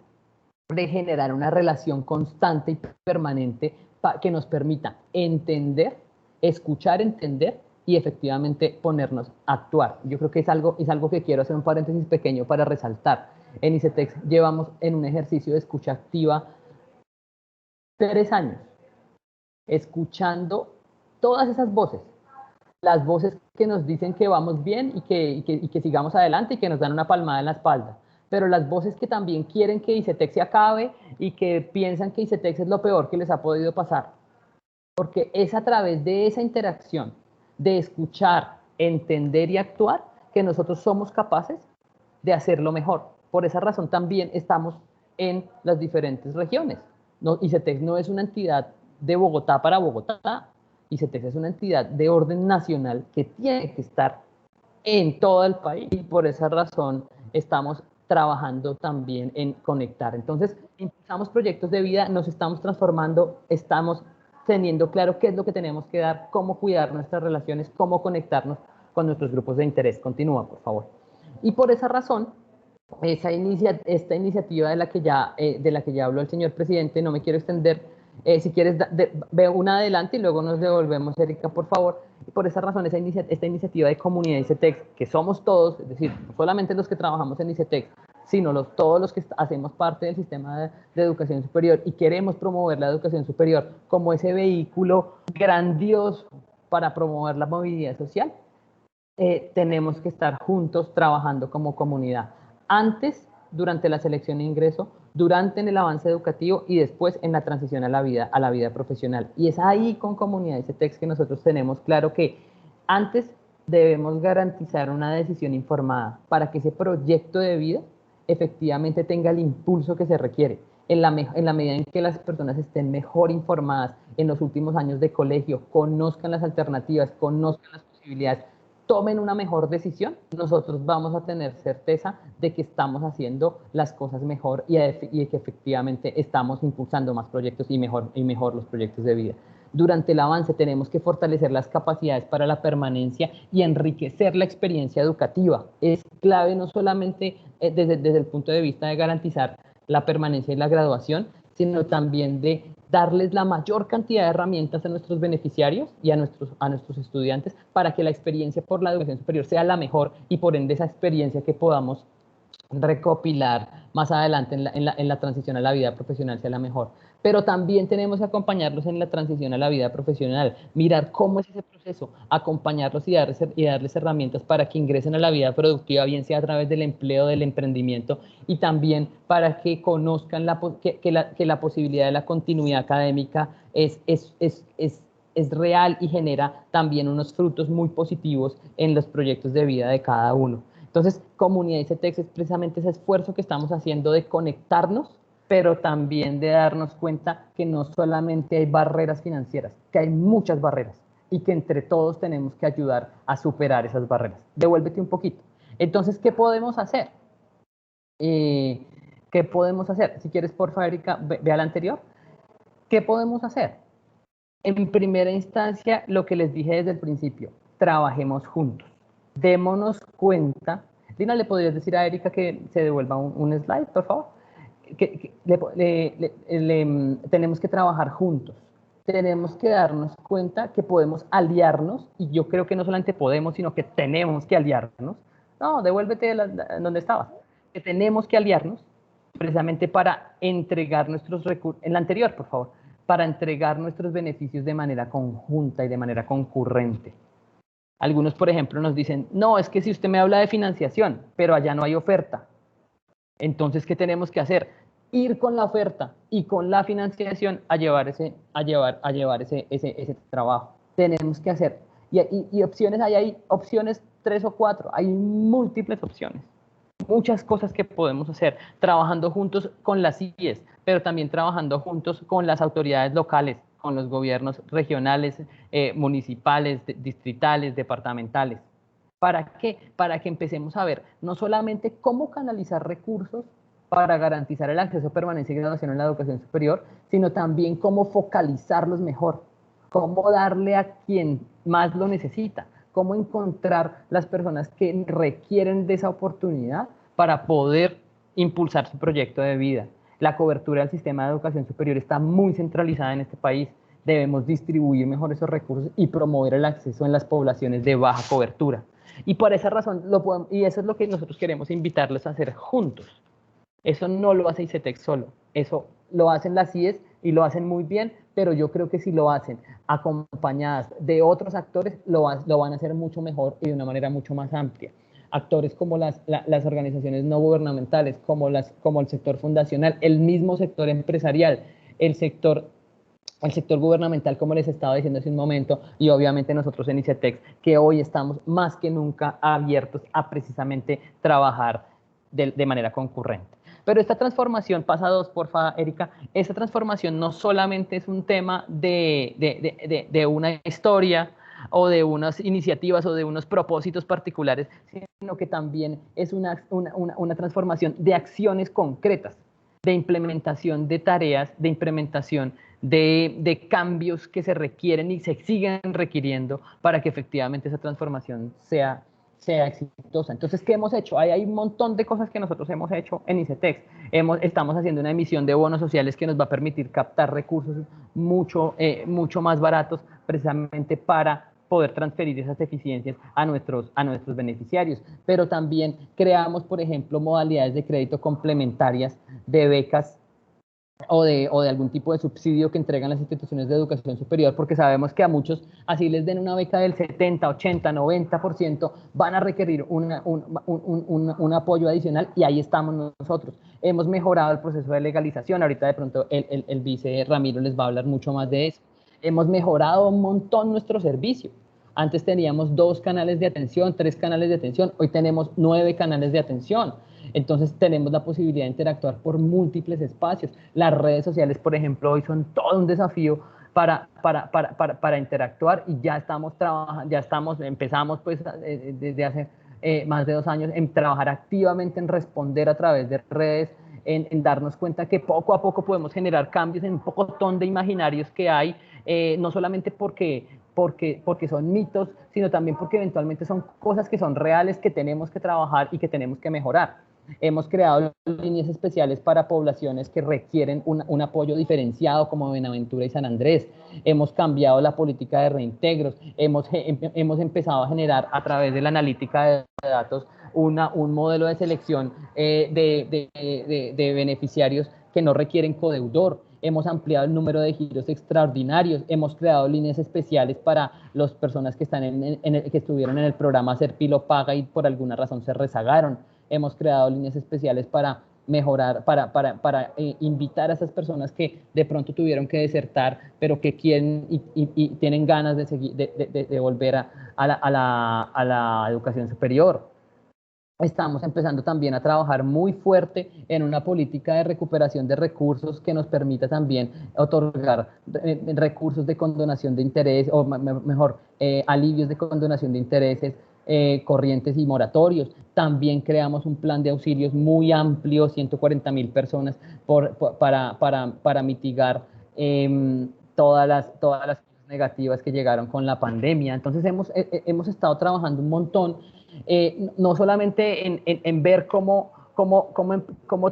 de generar una relación constante y permanente que nos permita entender, escuchar, entender y efectivamente ponernos a actuar. Yo creo que es algo que quiero hacer un paréntesis pequeño para resaltar. En ICETEX llevamos en un ejercicio de escucha activa 3 años, escuchando todas esas voces, las voces que nos dicen que vamos bien y que sigamos adelante y que nos dan una palmada en la espalda, pero las voces que también quieren que ICETEX se acabe y que piensan que ICETEX es lo peor que les ha podido pasar. Porque es a través de esa interacción, de escuchar, entender y actuar, que nosotros somos capaces de hacerlo mejor. Por esa razón también estamos en las diferentes regiones. ICETEX no es una entidad de Bogotá para Bogotá. ICETEX es una entidad de orden nacional que tiene que estar en todo el país, y por esa razón estamos trabajando también en conectar. Entonces, impulsamos proyectos de vida, nos estamos transformando, estamos teniendo claro qué es lo que tenemos que dar, cómo cuidar nuestras relaciones, cómo conectarnos con nuestros grupos de interés. Continúa, por favor. Y por esa razón, esta iniciativa de la que ya habló el señor presidente, no me quiero extender, Si quieres, ve una adelante y luego nos devolvemos, Erika, por favor. Y por esa razón, esta iniciativa de comunidad ICETEX, que somos todos, es decir, no solamente los que trabajamos en ICETEX, sino todos los que hacemos parte del sistema de educación superior y queremos promover la educación superior como ese vehículo grandioso para promover la movilidad social, tenemos que estar juntos trabajando como comunidad. Antes, durante la selección de ingreso, durante en el avance educativo y después en la transición a la vida profesional. Y es ahí con Comunidad ICETEX que nosotros tenemos claro que antes debemos garantizar una decisión informada para que ese proyecto de vida efectivamente tenga el impulso que se requiere. En la medida en que las personas estén mejor informadas en los últimos años de colegio, conozcan las alternativas, conozcan las posibilidades, tomen una mejor decisión, nosotros vamos a tener certeza de que estamos haciendo las cosas mejor y que efectivamente estamos impulsando más proyectos y mejor los proyectos de vida. Durante el avance tenemos que fortalecer las capacidades para la permanencia y enriquecer la experiencia educativa. Es clave no solamente desde el punto de vista de garantizar la permanencia y la graduación, sino también de darles la mayor cantidad de herramientas a nuestros beneficiarios y a nuestros estudiantes para que la experiencia por la educación superior sea la mejor y por ende esa experiencia que podamos recopilar más adelante en la transición a la vida profesional sea la mejor. Pero también tenemos que acompañarlos en la transición a la vida profesional, mirar cómo es ese proceso, acompañarlos y darles herramientas para que ingresen a la vida productiva, bien sea a través del empleo, del emprendimiento, y también para que conozcan que la posibilidad de la continuidad académica es real y genera también unos frutos muy positivos en los proyectos de vida de cada uno. Entonces, Comunidad ICETEX es precisamente ese esfuerzo que estamos haciendo de conectarnos, pero también de darnos cuenta que no solamente hay barreras financieras, que hay muchas barreras y que entre todos tenemos que ayudar a superar esas barreras. Devuélvete un poquito. Entonces, ¿qué podemos hacer? ¿Qué podemos hacer? Si quieres, por favor, Erika, ve a la anterior. ¿Qué podemos hacer? En primera instancia, lo que les dije desde el principio, trabajemos juntos. Démonos cuenta. Dina, ¿le podrías decir a Erika que se devuelva un slide, por favor? Tenemos que trabajar juntos. Tenemos que darnos cuenta que podemos aliarnos, y yo creo que no solamente podemos, sino que tenemos que aliarnos. No, devuélvete donde estabas. Que tenemos que aliarnos precisamente para entregar nuestros recursos, en la anterior, por favor, para entregar nuestros beneficios de manera conjunta y de manera concurrente. Algunos, por ejemplo, nos dicen, no, es que si usted me habla de financiación, pero allá no hay oferta. Entonces, ¿qué tenemos que hacer? Ir con la oferta y con la financiación a llevar ese trabajo. Tenemos que hacer. Y opciones, hay opciones 3 o 4, hay múltiples opciones. Muchas cosas que podemos hacer, trabajando juntos con las CIES, pero también trabajando juntos con las autoridades locales, con los gobiernos regionales, municipales, distritales, departamentales. ¿Para qué? Para que empecemos a ver no solamente cómo canalizar recursos para garantizar el acceso, permanencia y graduación en la educación superior, sino también cómo focalizarlos mejor, cómo darle a quien más lo necesita, cómo encontrar las personas que requieren de esa oportunidad para poder impulsar su proyecto de vida. La cobertura del sistema de educación superior está muy centralizada en este país. Debemos distribuir mejor esos recursos y promover el acceso en las poblaciones de baja cobertura. Y por esa razón, y eso es lo que nosotros queremos invitarles a hacer juntos. Eso no lo hace ICETEX solo, eso lo hacen las CIES y lo hacen muy bien, pero yo creo que si lo hacen acompañadas de otros actores, lo van a hacer mucho mejor y de una manera mucho más amplia. Actores como las organizaciones no gubernamentales, como el sector fundacional, el mismo sector empresarial, el sector gubernamental, como les estaba diciendo hace un momento, y obviamente nosotros en ICETEX, que hoy estamos más que nunca abiertos a precisamente trabajar de manera concurrente. Pero esta transformación, pasa 2, porfa, Erika, esta transformación no solamente es un tema de una historia o de unas iniciativas o de unos propósitos particulares, sino que también es una transformación de acciones concretas, de implementación de tareas, de implementación de cambios que se requieren y se siguen requiriendo para que efectivamente esa transformación sea sea exitosa. Entonces, ¿qué hemos hecho? Hay un montón de cosas que nosotros hemos hecho en ICETEX. Estamos haciendo una emisión de bonos sociales que nos va a permitir captar recursos mucho más baratos, precisamente para poder transferir esas eficiencias a nuestros beneficiarios. Pero también creamos, por ejemplo, modalidades de crédito complementarias de becas o de algún tipo de subsidio que entregan las instituciones de educación superior, porque sabemos que a muchos, así les den una beca del 70, 80, 90%, van a requerir un apoyo adicional, y ahí estamos nosotros. Hemos mejorado el proceso de legalización, ahorita de pronto el vice Ramiro les va a hablar mucho más de eso. Hemos mejorado un montón nuestro servicio. Antes teníamos 2 canales de atención, 3 canales de atención, hoy tenemos 9 canales de atención. Entonces tenemos la posibilidad de interactuar por múltiples espacios. Las redes sociales, por ejemplo, hoy son todo un desafío para interactuar, y ya estamos trabajando, empezamos pues desde hace más de 2 años en trabajar activamente en responder a través de redes, en darnos cuenta que poco a poco podemos generar cambios en un pocotón de imaginarios que hay, no solamente porque son mitos, sino también porque eventualmente son cosas que son reales, que tenemos que trabajar y que tenemos que mejorar. Hemos creado líneas especiales para poblaciones que requieren un apoyo diferenciado, como Buenaventura y San Andrés. Hemos cambiado la política de reintegros. Hemos empezado a generar, a través de la analítica de datos, un modelo de selección de beneficiarios que no requieren codeudor. Hemos ampliado el número de giros extraordinarios, hemos creado líneas especiales para las personas que estuvieron en el programa Serpilo Paga y por alguna razón se rezagaron. Hemos creado líneas especiales para mejorar, para invitar a esas personas que de pronto tuvieron que desertar, pero que quieren y tienen ganas de volver a la educación superior. Estamos empezando también a trabajar muy fuerte en una política de recuperación de recursos que nos permita también otorgar recursos de condonación de interés, o mejor, alivios de condonación de intereses, corrientes y moratorios. También creamos un plan de auxilios muy amplio, 140.000 personas para mitigar todas las cosas negativas que llegaron con la pandemia. Entonces hemos estado trabajando un montón, no solamente en ver cómo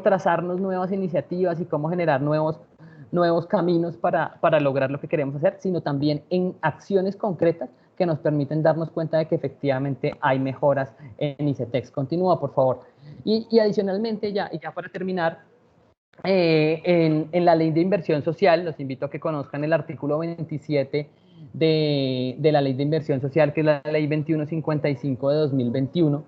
trazarnos nuevas iniciativas y cómo generar nuevos caminos para lograr lo que queremos hacer, sino también en acciones concretas que nos permiten darnos cuenta de que efectivamente hay mejoras en ICETEX. Continúa, por favor. Y adicionalmente, ya para terminar, en la ley de inversión social, los invito a que conozcan el artículo 27 de la ley de inversión social, que es la ley 2155 de 2021.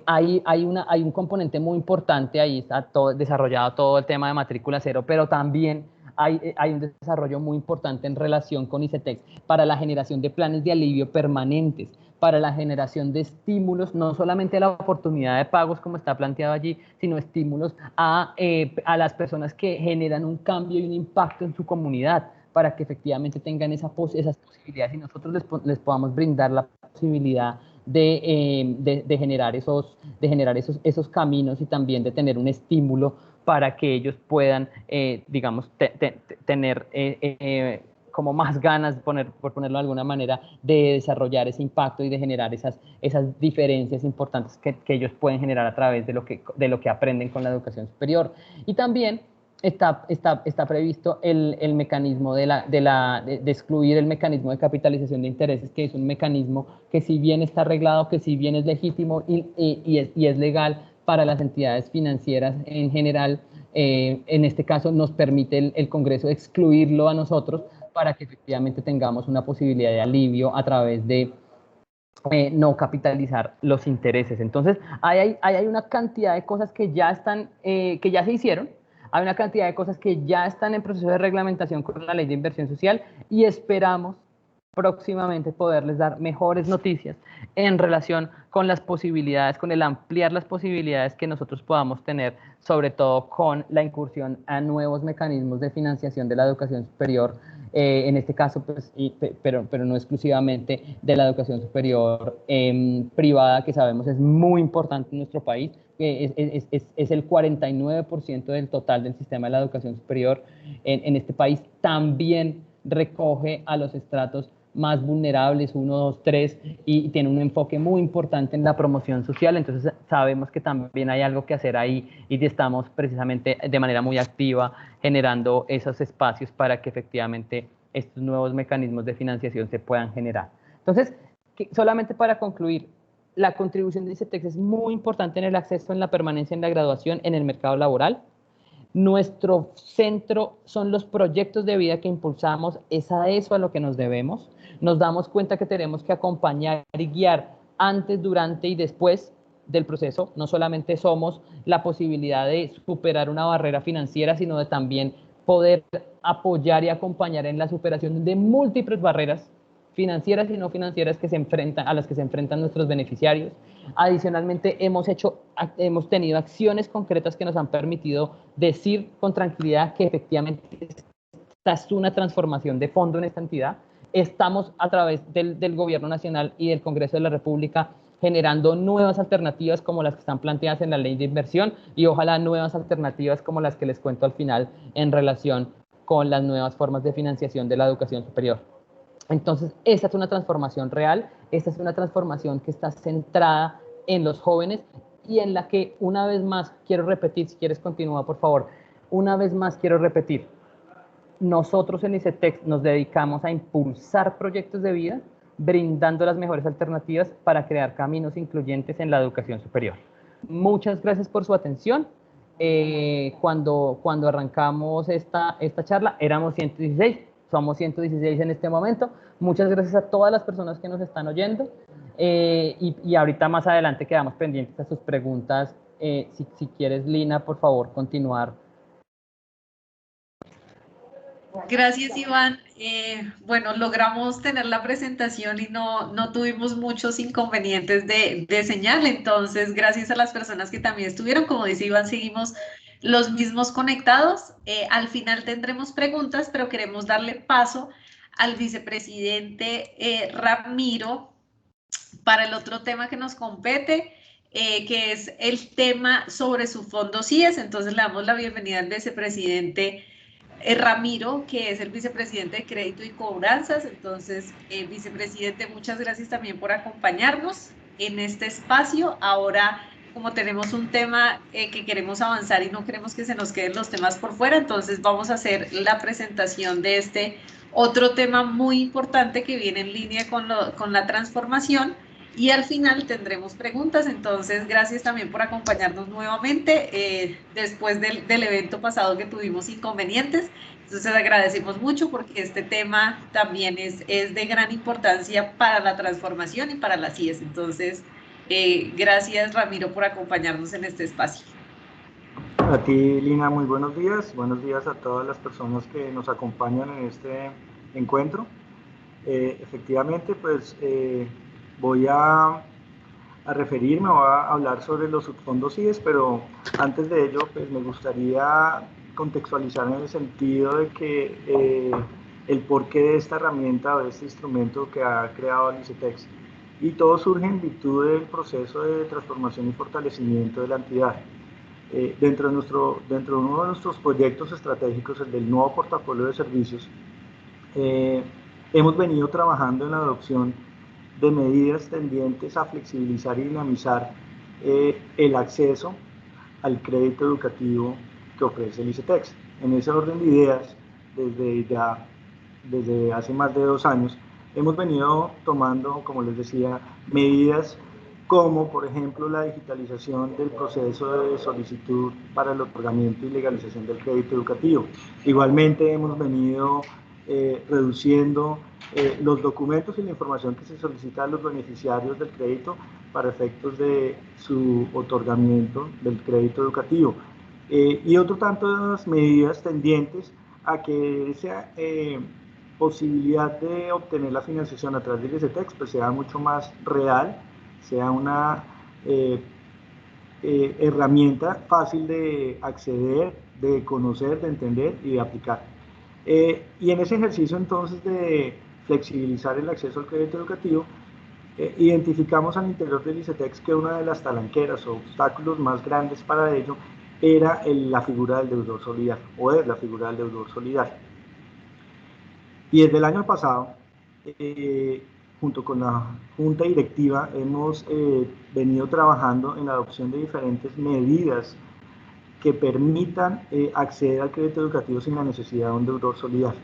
Hay un componente muy importante, ahí está desarrollado todo el tema de matrícula cero, pero también hay un desarrollo muy importante en relación con ICETEX para la generación de planes de alivio permanentes, para la generación de estímulos, no solamente la oportunidad de pagos como está planteado allí, sino estímulos a las personas que generan un cambio y un impacto en su comunidad, para que efectivamente tengan esas posibilidades y nosotros les podamos brindar la posibilidad de generar esos caminos, y también de tener un estímulo para que ellos puedan, digamos, tener como más ganas, por ponerlo de alguna manera, de desarrollar ese impacto y de generar esas diferencias importantes que ellos pueden generar a través de lo que aprenden con la educación superior. Y también está previsto el mecanismo de excluir el mecanismo de capitalización de intereses, que es un mecanismo que, si bien está arreglado, que si bien es legítimo y es legal para las entidades financieras en general, en este caso nos permite el Congreso excluirlo a nosotros, para que efectivamente tengamos una posibilidad de alivio a través de no capitalizar los intereses. Entonces, hay una cantidad de cosas que ya se hicieron. Hay una cantidad de cosas que ya están en proceso de reglamentación con la ley de inversión social, y esperamos próximamente poderles dar mejores noticias en relación con las posibilidades, con el ampliar las posibilidades que nosotros podamos tener, sobre todo con la incursión a nuevos mecanismos de financiación de la educación superior, en este caso, pues, pero no exclusivamente de la educación superior privada, que sabemos es muy importante en nuestro país, que es el 49% del total del sistema de la educación superior en este país. También recoge a los estratos más vulnerables, 1, 2, 3, y tiene un enfoque muy importante en la promoción social. Entonces sabemos que también hay algo que hacer ahí y estamos precisamente de manera muy activa generando esos espacios para que efectivamente estos nuevos mecanismos de financiación se puedan generar. Entonces, solamente para concluir, la contribución de ICETEX es muy importante en el acceso, en la permanencia en la graduación, en el mercado laboral. Nuestro centro son los proyectos de vida que impulsamos, es a eso a lo que nos debemos. Nos damos cuenta que tenemos que acompañar y guiar antes, durante y después del proceso. No solamente somos la posibilidad de superar una barrera financiera, sino de también poder apoyar y acompañar en la superación de múltiples barreras financieras y no financieras a las que se enfrentan nuestros beneficiarios. Adicionalmente, hemos tenido acciones concretas que nos han permitido decir con tranquilidad que efectivamente esta es una transformación de fondo en esta entidad. Estamos a través del Gobierno Nacional y del Congreso de la República generando nuevas alternativas como las que están planteadas en la ley de inversión y ojalá nuevas alternativas como las que les cuento al final en relación con las nuevas formas de financiación de la educación superior. Entonces, esta es una transformación real, esta es una transformación que está centrada en los jóvenes y en la que una vez más quiero repetir, si quieres continúa por favor, una vez más quiero repetir, nosotros en ICETEX nos dedicamos a impulsar proyectos de vida, brindando las mejores alternativas para crear caminos incluyentes en la educación superior. Muchas gracias por su atención. Cuando arrancamos esta charla éramos 116, somos 116 en este momento. Muchas gracias a todas las personas que nos están oyendo y ahorita más adelante quedamos pendientes a sus preguntas. Si quieres, Lina, por favor, continuar. Gracias, Iván. Bueno, logramos tener la presentación y no tuvimos muchos inconvenientes de señal, entonces gracias a las personas que también estuvieron, como dice Iván, seguimos los mismos conectados. Al final tendremos preguntas, pero queremos darle paso al vicepresidente Ramiro para el otro tema que nos compete, que es el tema sobre su fondo CIES. Entonces le damos la bienvenida al vicepresidente Ramiro, que es el vicepresidente de Crédito y Cobranzas. Entonces, vicepresidente, muchas gracias también por acompañarnos en este espacio. Ahora, como tenemos un tema que queremos avanzar y no queremos que se nos queden los temas por fuera, entonces vamos a hacer la presentación de este otro tema muy importante que viene en línea con la transformación. Y al final tendremos preguntas, entonces gracias también por acompañarnos nuevamente después del evento pasado que tuvimos inconvenientes. Entonces agradecemos mucho porque este tema también es de gran importancia para la transformación y para las CIES. Entonces, gracias Ramiro por acompañarnos en este espacio. A ti, Lina, muy buenos días a todas las personas que nos acompañan en este encuentro. Efectivamente, pues voy a referirme o a hablar sobre los subfondos CIES, pero antes de ello pues me gustaría contextualizar en el sentido de que el porqué de esta herramienta o de este instrumento que ha creado el ICETEX, y todo surge en virtud del proceso de transformación y fortalecimiento de la entidad. Dentro de uno de nuestros proyectos estratégicos, el del nuevo portafolio de servicios, hemos venido trabajando en la adopción de medidas tendientes a flexibilizar y dinamizar el acceso al crédito educativo que ofrece el ICETEX. En ese orden de ideas, desde hace más de 2 años, hemos venido tomando, como les decía, medidas como, por ejemplo, la digitalización del proceso de solicitud para el otorgamiento y legalización del crédito educativo. Igualmente hemos venido reduciendo los documentos y la información que se solicita a los beneficiarios del crédito para efectos de su otorgamiento del crédito educativo. Y otro tanto de las medidas tendientes a que esa posibilidad de obtener la financiación a través del ICETEX pues sea mucho más real, sea una herramienta fácil de acceder, de conocer, de entender y de aplicar. Y en ese ejercicio entonces de flexibilizar el acceso al crédito educativo, identificamos al interior del ICETEX que una de las talanqueras o obstáculos más grandes para ello era la figura del deudor solidario, o es la figura del deudor solidario. Y desde el año pasado junto con la Junta Directiva, hemos venido trabajando en la adopción de diferentes medidas que permitan acceder al crédito educativo sin la necesidad de un deudor solidario.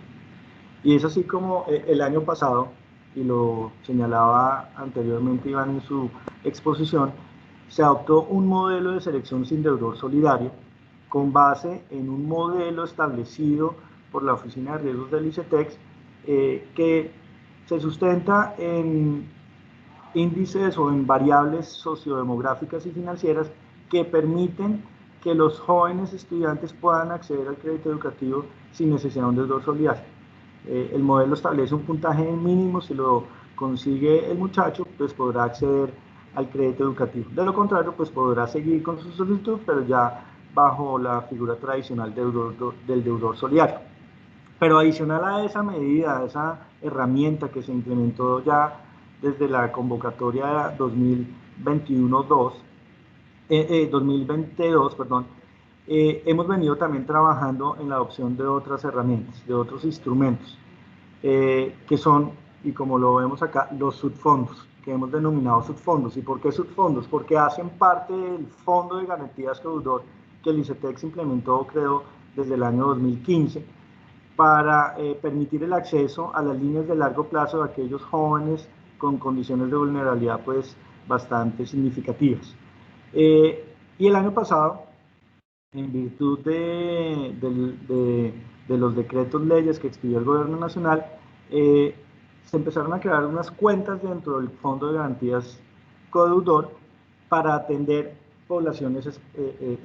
Y es así como el año pasado, y lo señalaba anteriormente Iván en su exposición, se adoptó un modelo de selección sin deudor solidario con base en un modelo establecido por la Oficina de Riesgos del ICETEX que se sustenta en índices o en variables sociodemográficas y financieras que permiten que los jóvenes estudiantes puedan acceder al crédito educativo sin necesidad de un deudor solidario. El modelo establece un puntaje mínimo, si lo consigue el muchacho, pues podrá acceder al crédito educativo. De lo contrario, pues podrá seguir con su solicitud, pero ya bajo la figura tradicional del deudor solidario. Pero adicional a esa medida, a esa herramienta que se implementó ya desde la convocatoria 2022, hemos venido también trabajando en la adopción de otras herramientas, de otros instrumentos, que son, y como lo vemos acá, los subfondos, que hemos denominado subfondos. ¿Y por qué subfondos? Porque hacen parte del Fondo de Garantías Deudor que el ICETEX implementó, creo, desde el año 2015, para permitir el acceso a las líneas de largo plazo de aquellos jóvenes con condiciones de vulnerabilidad pues bastante significativas. Y el año pasado, en virtud de los decretos leyes que expidió el Gobierno Nacional, se empezaron a crear unas cuentas dentro del Fondo de Garantías Codeudor para atender poblaciones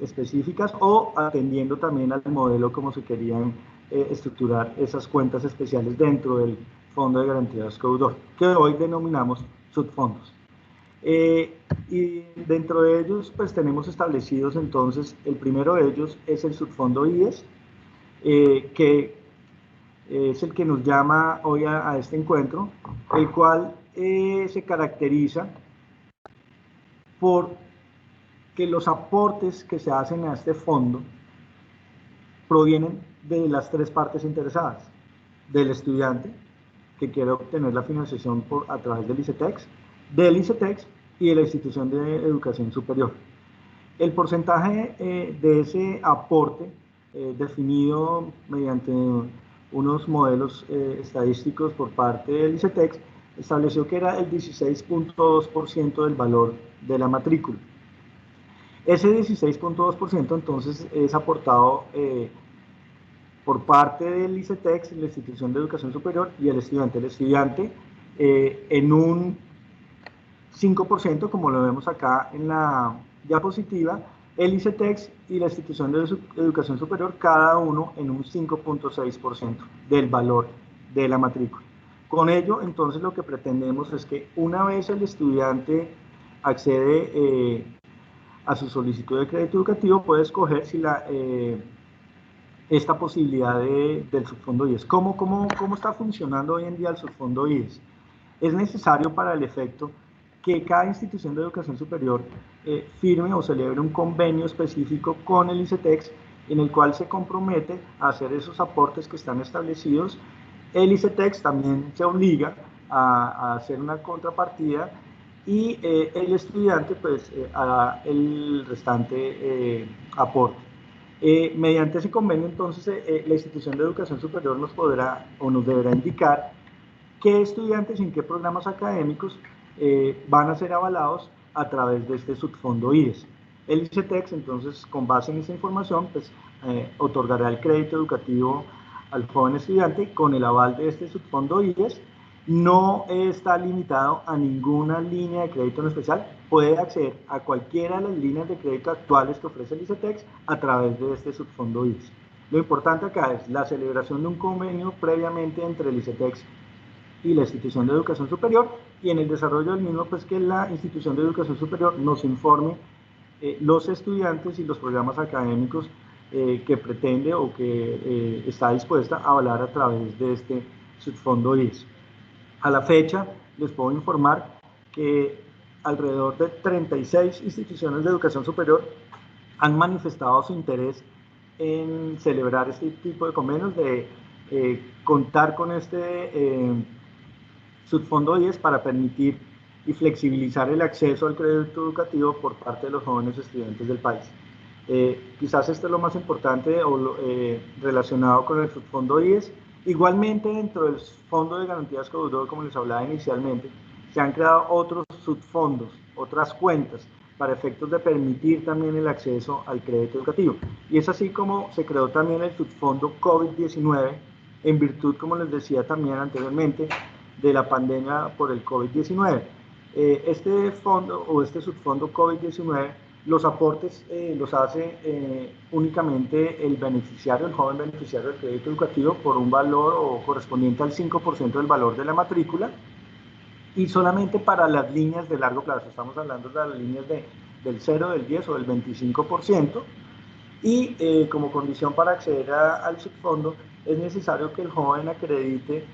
específicas o atendiendo también al modelo como se querían estructurar esas cuentas especiales dentro del Fondo de Garantías Codeudor, que hoy denominamos subfondos. Y dentro de ellos pues tenemos establecidos entonces, el primero de ellos es el subfondo IES, que es el que nos llama hoy a este encuentro, el cual se caracteriza por que los aportes que se hacen a este fondo provienen de las tres partes interesadas: del estudiante que quiere obtener la financiación a través del ICETEX, del ICETEX y de la institución de educación superior. El porcentaje de ese aporte definido mediante unos modelos estadísticos por parte del ICETEX estableció que era el 16.2% del valor de la matrícula. Ese 16.2% entonces es aportado por parte del ICETEX, la institución de educación superior, y el estudiante. El estudiante en un 5%, como lo vemos acá en la diapositiva, el ICETEX y la institución de educación superior, cada uno en un 5.6% del valor de la matrícula. Con ello, entonces, lo que pretendemos es que una vez el estudiante accede a su solicitud de crédito educativo, puede escoger si esta posibilidad del subfondo IES. ¿Cómo está funcionando hoy en día el subfondo IES? Es necesario para el efecto que cada institución de educación superior firme o celebre un convenio específico con el ICETEX en el cual se compromete a hacer esos aportes que están establecidos. El ICETEX también se obliga a hacer una contrapartida y el estudiante pues hará el restante aporte. Mediante ese convenio entonces la institución de educación superior nos podrá o nos deberá indicar qué estudiantes y en qué programas académicos van a ser avalados a través de este subfondo IES. El ICETEX entonces, con base en esa información, pues otorgará el crédito educativo al joven estudiante con el aval de este subfondo IES. No está limitado a ninguna línea de crédito en especial, puede acceder a cualquiera de las líneas de crédito actuales que ofrece el ICETEX a través de este subfondo IES. Lo importante acá es la celebración de un convenio previamente entre el ICETEX y la institución de educación superior, y en el desarrollo del mismo, pues que la institución de educación superior nos informe los estudiantes y los programas académicos que pretende o que está dispuesta a avalar a través de este subfondo IES. A la fecha, les puedo informar que alrededor de 36 instituciones de educación superior han manifestado su interés en celebrar este tipo de convenios, de contar con este Subfondo 10 para permitir y flexibilizar el acceso al crédito educativo por parte de los jóvenes estudiantes del país. Quizás esto es lo más importante relacionado con el Subfondo 10. Igualmente, dentro del Fondo de Garantías Codeudor, como les hablaba inicialmente, se han creado otros subfondos, otras cuentas, para efectos de permitir también el acceso al crédito educativo. Y es así como se creó también el subfondo COVID-19, en virtud, como les decía también anteriormente, de la pandemia por el COVID-19. Este fondo o este subfondo COVID-19, los aportes los hace únicamente el beneficiario, el joven beneficiario del crédito educativo, por un valor o correspondiente al 5% del valor de la matrícula, y solamente para las líneas de largo plazo. Estamos hablando de las líneas del 0, del 10 o del 25%. Y como condición para acceder al subfondo es necesario que el joven acredite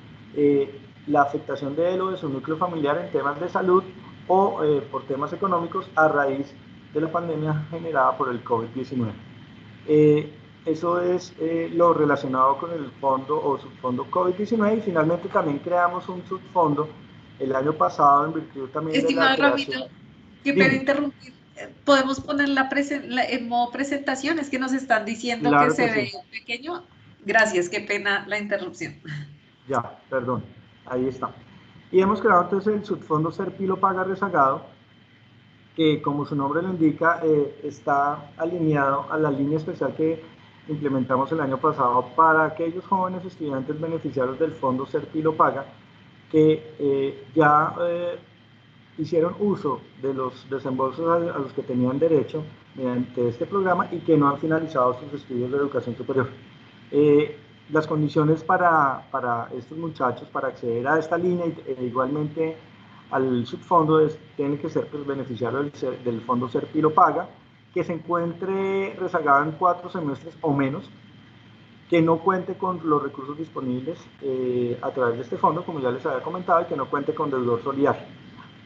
la afectación de él o de su núcleo familiar en temas de salud o por temas económicos a raíz de la pandemia generada por el COVID-19. Eso es lo relacionado con el fondo o subfondo COVID-19, y finalmente también creamos un subfondo el año pasado en virtud también de la creación. Ramiro, qué pena interrumpir. ¿Podemos poner en modo presentación? Es que nos están diciendo Claro que se que ve sí. pequeño. Gracias, qué pena la interrupción. Ya, perdón, ahí está. Y hemos creado entonces el subfondo Serpilo Paga Rezagado, que como su nombre lo indica, está alineado a la línea especial que implementamos el año pasado para aquellos jóvenes estudiantes beneficiarios del fondo Serpilo Paga que ya hicieron uso de los desembolsos a los que tenían derecho mediante este programa y que no han finalizado sus estudios de educación superior. Las condiciones para estos muchachos para acceder a esta línea e igualmente al subfondo tienen que ser pues, beneficiarios del fondo Serpilo Paga, que se encuentre rezagado en 4 semestres o menos, que no cuente con los recursos disponibles a través de este fondo, como ya les había comentado, y que no cuente con deudor solidario.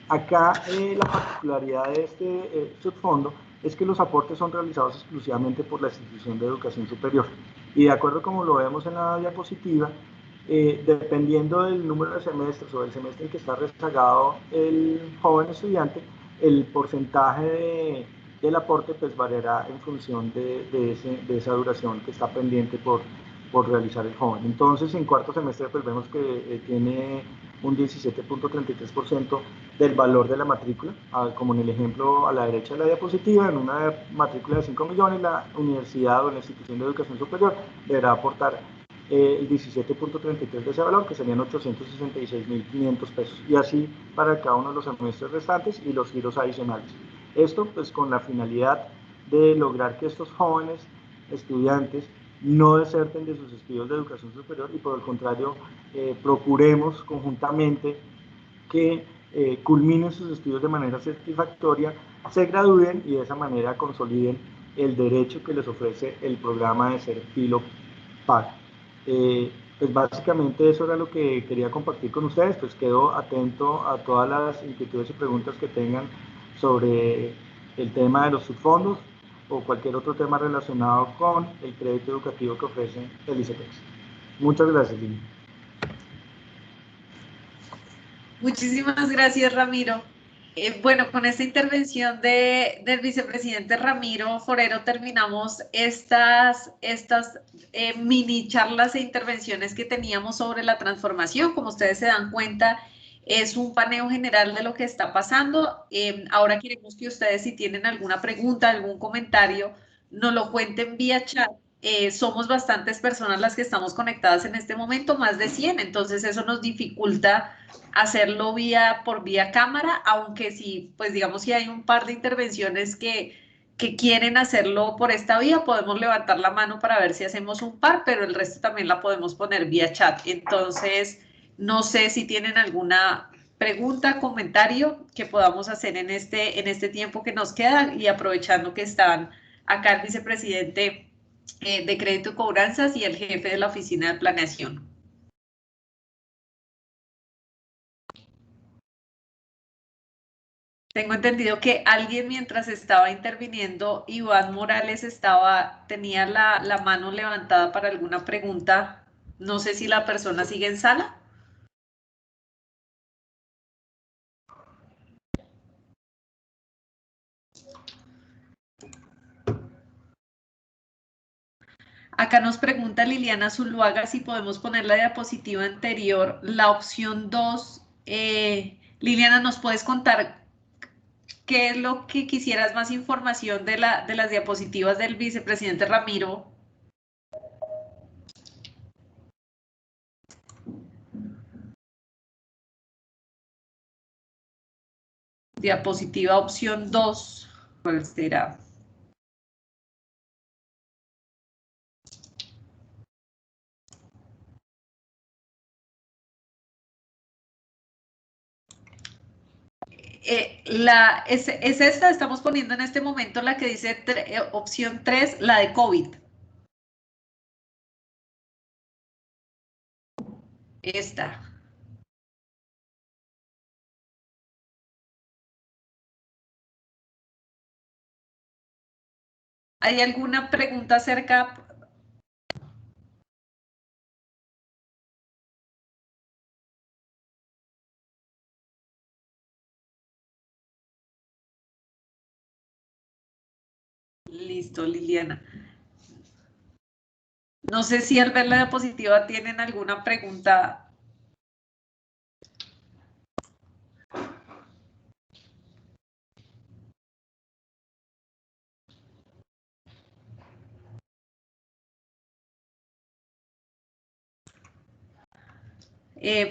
Acá la particularidad de este subfondo es que los aportes son realizados exclusivamente por la institución de educación superior. Y de acuerdo como lo vemos en la diapositiva, dependiendo del número de semestres o del semestre en que está rezagado el joven estudiante, el porcentaje del aporte pues variará en función de esa duración que está pendiente por realizar el joven. Entonces, en cuarto semestre pues vemos que tiene un 17.33% del valor de la matrícula, como en el ejemplo a la derecha de la diapositiva. En una matrícula de 5 millones, la universidad o la institución de educación superior deberá aportar el 17.33 de ese valor, que serían 866.500 pesos, y así para cada uno de los semestres restantes y los giros adicionales. Esto pues con la finalidad de lograr que estos jóvenes estudiantes no deserten de sus estudios de educación superior y por el contrario procuremos conjuntamente que culminen sus estudios de manera satisfactoria, se gradúen y de esa manera consoliden el derecho que les ofrece el programa de Serpilo Paga. Pues básicamente eso era lo que quería compartir con ustedes, pues quedo atento a todas las inquietudes y preguntas que tengan sobre el tema de los subfondos o cualquier otro tema relacionado con el crédito educativo que ofrece el ICETEX. Muchas gracias, Lina. Muchísimas gracias, Ramiro. Bueno, con esta intervención del vicepresidente Ramiro Forero terminamos estas mini charlas e intervenciones que teníamos sobre la transformación. Como ustedes se dan cuenta, es un paneo general de lo que está pasando. Ahora queremos que ustedes, si tienen alguna pregunta, algún comentario, nos lo cuenten vía chat. Somos bastantes personas las que estamos conectadas en este momento, más de 100, entonces eso nos dificulta hacerlo por vía cámara, aunque sí, pues digamos, si hay un par de intervenciones que quieren hacerlo por esta vía, podemos levantar la mano para ver si hacemos un par, pero el resto también la podemos poner vía chat. Entonces, no sé si tienen alguna pregunta, comentario que podamos hacer en este tiempo que nos queda, y aprovechando que están acá el vicepresidente de Crédito y Cobranzas y el jefe de la Oficina de Planeación. Tengo entendido que alguien, mientras estaba interviniendo, Iván Morales, tenía la mano levantada para alguna pregunta. No sé si la persona sigue en sala. Acá nos pregunta Liliana Zuluaga si podemos poner la diapositiva anterior, la opción 2. Liliana, ¿nos puedes contar qué es lo que quisieras más información de las diapositivas del vicepresidente Ramiro? Diapositiva opción 2, ¿cuál será? Es esta, estamos poniendo en este momento la que dice opción 3, la de COVID. Esta. ¿Hay alguna pregunta acerca? Listo, Liliana. No sé si al ver la diapositiva tienen alguna pregunta.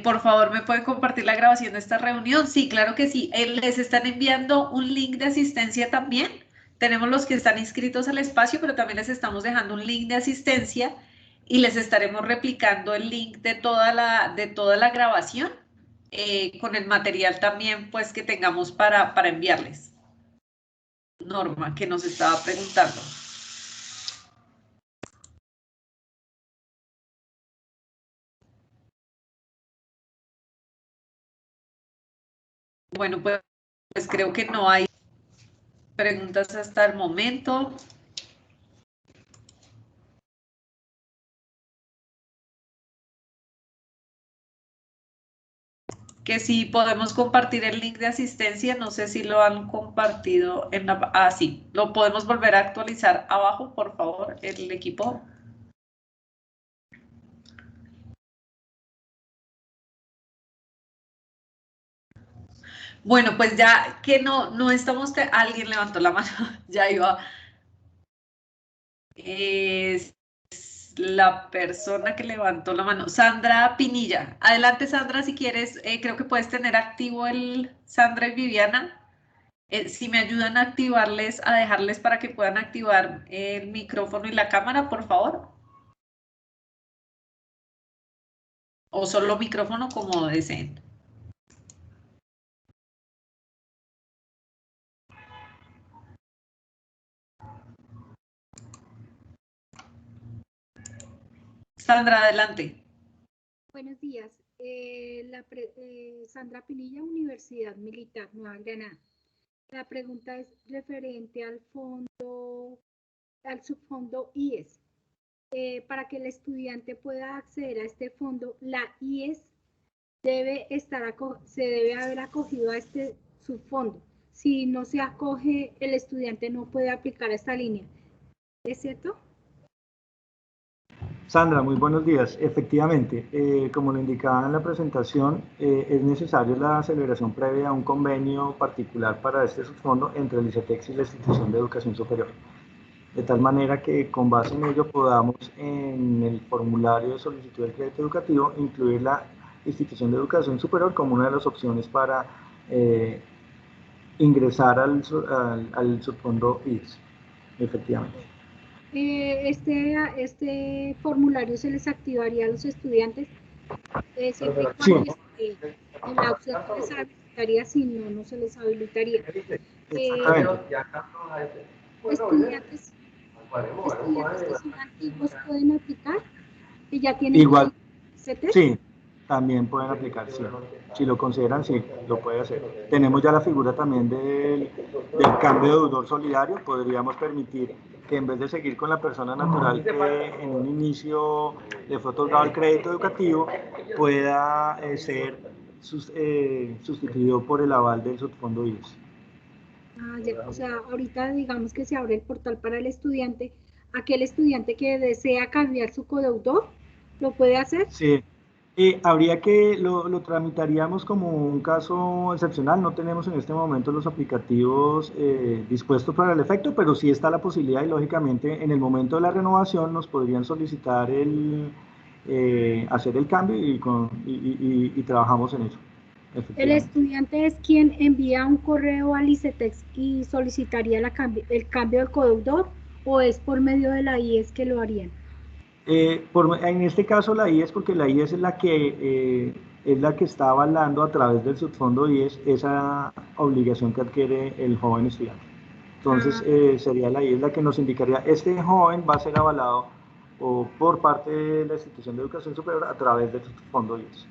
Por favor, ¿me pueden compartir la grabación de esta reunión? Sí, claro que sí. Les están enviando un link de asistencia también. Tenemos los que están inscritos al espacio, pero también les estamos dejando un link de asistencia y les estaremos replicando el link de toda la grabación con el material también pues que tengamos para enviarles. Norma, que nos estaba preguntando. Bueno, pues creo que no hay preguntas hasta el momento. Que si podemos compartir el link de asistencia, no sé si lo han compartido en la... Ah, sí, lo podemos volver a actualizar abajo, por favor, el equipo. Bueno, pues ya que no estamos... Alguien levantó la mano, ya iba. Es la persona que levantó la mano, Sandra Pinilla. Adelante, Sandra, si quieres, creo que puedes tener activo el Sandra y Viviana. Si me ayudan a activarles, a dejarles para que puedan activar el micrófono y la cámara, por favor. O solo micrófono, como deseen. Sandra, adelante. Buenos días. Sandra Pinilla, Universidad Militar, Nueva Granada. La pregunta es referente al subfondo IES. Para que el estudiante pueda acceder a este fondo, la IES se debe haber acogido a este subfondo. Si no se acoge, el estudiante no puede aplicar esta línea. ¿Es cierto? Sandra, muy buenos días. Efectivamente, como lo indicaba en la presentación, es necesario la celebración previa a un convenio particular para este subfondo entre el ICETEX y la institución de educación superior. De tal manera que con base en ello podamos en el formulario de solicitud del crédito educativo incluir la institución de educación superior como una de las opciones para ingresar al subfondo IES, efectivamente. Este formulario se les activaría a los estudiantes siempre y cuando esté en la opción se les habilitaría, si no, no se les habilitaría. Estudiantes que son antiguos pueden aplicar, que ya tienen igual, CETES. Sí, también pueden aplicar, sí. Si lo consideran, sí, lo puede hacer. Tenemos ya la figura también del cambio de deudor solidario. Podríamos permitir que en vez de seguir con la persona natural que en un inicio le fue otorgado el crédito educativo, pueda ser sustituido por el aval del subfondo IES. Ah, ya, o sea, ahorita digamos que se abre el portal para el estudiante. Aquel estudiante que desea cambiar su codeudor, ¿lo puede hacer? Sí, habría que, lo tramitaríamos como un caso excepcional, no tenemos en este momento los aplicativos dispuestos para el efecto, pero sí está la posibilidad y lógicamente en el momento de la renovación nos podrían solicitar hacer el cambio y trabajamos en eso, El efectivamente. estudiante es quien envía un correo al ICETEX y solicitaría el cambio de codeudor, o es por medio de la IES que lo harían. En este caso la IES, porque la IES es la que está avalando a través del subfondo IES esa obligación que adquiere el joven estudiante. Entonces sería la IES la que nos indicaría, este joven va a ser avalado por parte de la institución de educación superior a través del subfondo IES.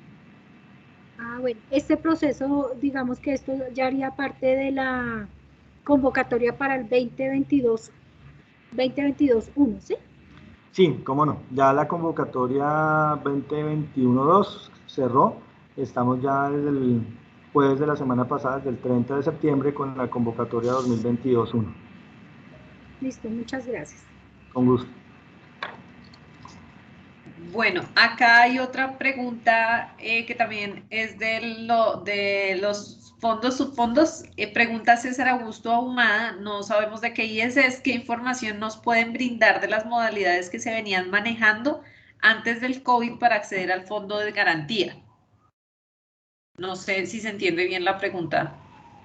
Bueno, este proceso, digamos que esto ya haría parte de la convocatoria para el 2022-1, ¿sí? Sí, cómo no. Ya la convocatoria 2021-2 cerró. Estamos ya desde el jueves de la semana pasada, desde el 30 de septiembre, con la convocatoria 2022-1. Listo, muchas gracias. Con gusto. Bueno, acá hay otra pregunta que también es de los fondos, subfondos. Pregunta César Augusto Ahumada, no sabemos de qué IES es, qué información nos pueden brindar de las modalidades que se venían manejando antes del COVID para acceder al fondo de garantía. No sé si se entiende bien la pregunta.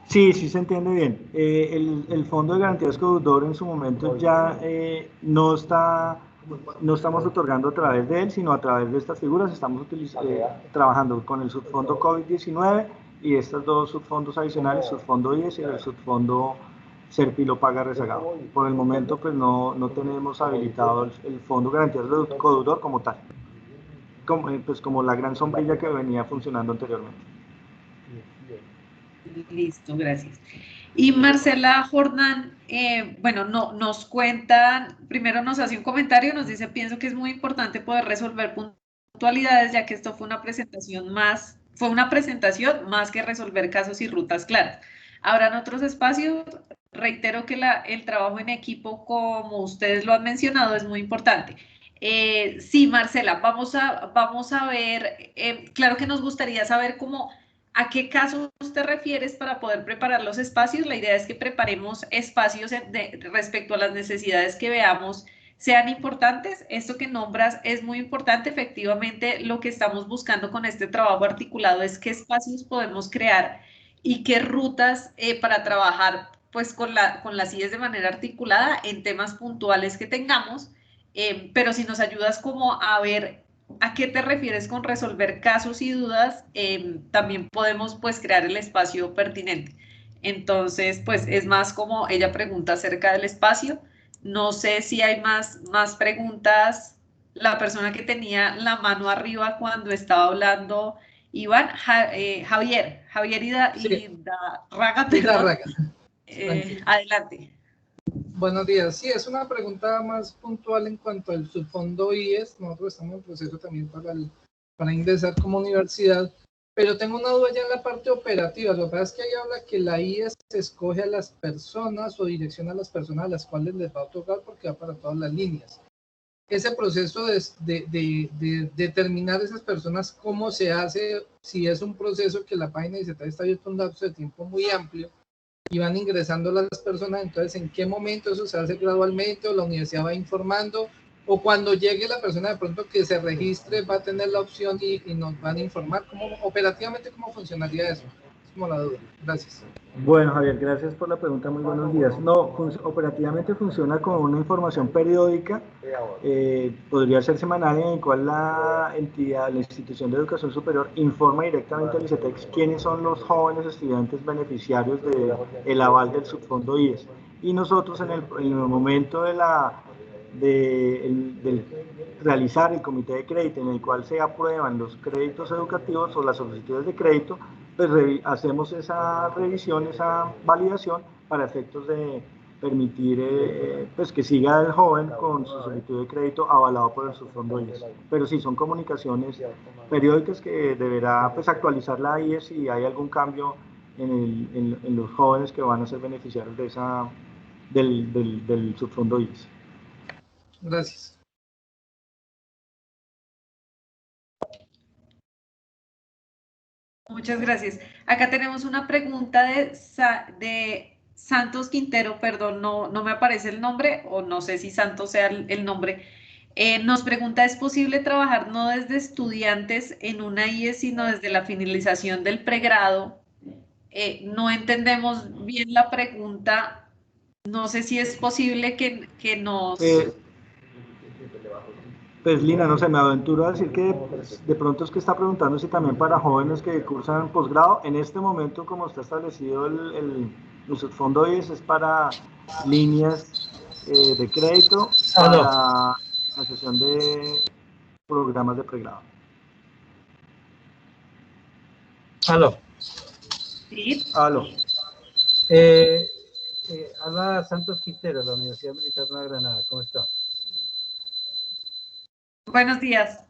Sí, sí se entiende bien. El Fondo de Garantías Codeudor en su momento ya no estamos otorgando a través de él, sino a través de estas figuras. Estamos trabajando con el subfondo COVID-19 y estos dos subfondos adicionales, subfondo IES y el subfondo Serpilo Paga Rezagado. Por el momento pues no tenemos habilitado el Fondo de Garantías Codeudor como tal, como la gran sombrilla que venía funcionando anteriormente. Listo, gracias. Y Marcela Jordán, bueno, nos cuenta, primero nos hace un comentario, nos dice, pienso que es muy importante poder resolver puntualidades, ya que esto fue una presentación más que resolver casos y rutas claras. Habrán otros espacios, reitero que el trabajo en equipo, como ustedes lo han mencionado, es muy importante. Sí, Marcela, vamos a ver, claro que nos gustaría saber cómo ¿a qué casos te refieres para poder preparar los espacios? La idea es que preparemos espacios respecto a las necesidades que veamos sean importantes. Esto que nombras es muy importante. Efectivamente, lo que estamos buscando con este trabajo articulado es qué espacios podemos crear y qué rutas para trabajar pues con las IES de manera articulada en temas puntuales que tengamos. Pero si nos ayudas como a ver ¿a qué te refieres con resolver casos y dudas? También podemos pues crear el espacio pertinente. Entonces, pues es más como ella pregunta acerca del espacio. No sé si hay más preguntas. La persona que tenía la mano arriba cuando estaba hablando, Iván, Javier Raga, perdón. Adelante. Buenos días. Sí, es una pregunta más puntual en cuanto al subfondo IES. Nosotros estamos en proceso también para ingresar como universidad, pero tengo una duda ya en la parte operativa. Lo que pasa es que ahí habla que la IES escoge a las personas o direcciona a las personas a las cuales les va a otorgar porque va para todas las líneas. Ese proceso de determinar esas personas, ¿cómo se hace? Si es un proceso que la página dice está abierto un lapso de tiempo muy amplio, y van ingresando las personas, entonces en qué momento eso se hace gradualmente o la universidad va informando o cuando llegue la persona de pronto que se registre va a tener la opción y nos van a informar operativamente cómo funcionaría eso. Es como la duda. Gracias. Bueno, Javier, gracias por la pregunta, muy buenos días. No, operativamente funciona con una información periódica, podría ser semanal, en el cual la entidad, la institución de educación superior informa directamente al ICETEX quiénes son los jóvenes estudiantes beneficiarios del aval del subfondo IES. Y nosotros en el momento de realizar el comité de crédito en el cual se aprueban los créditos educativos o las solicitudes de crédito, pues hacemos esa revisión, esa validación para efectos de permitir pues que siga el joven con su solicitud de crédito avalado por el subfondo IES. Pero sí, son comunicaciones periódicas que deberá pues actualizar la IES si hay algún cambio en los jóvenes que van a ser beneficiarios de del subfondo IES. Gracias. Muchas gracias. Acá tenemos una pregunta de Santos Quintero, perdón, no me aparece el nombre, o no sé si Santos sea el nombre. Nos pregunta, ¿es posible trabajar no desde estudiantes en una IES, sino desde la finalización del pregrado? No entendemos bien la pregunta. No sé si es posible que nos... Pues Lina, no sé, me aventuro a decir que de pronto es que está preguntando si también para jóvenes que cursan posgrado. En este momento, como está establecido el subfondo IES, es para líneas de crédito para financiación de programas de pregrado. Aló. Sí. Aló. Habla Santos Quintero, de la Universidad Militar de Granada. ¿Cómo está? Buenos días.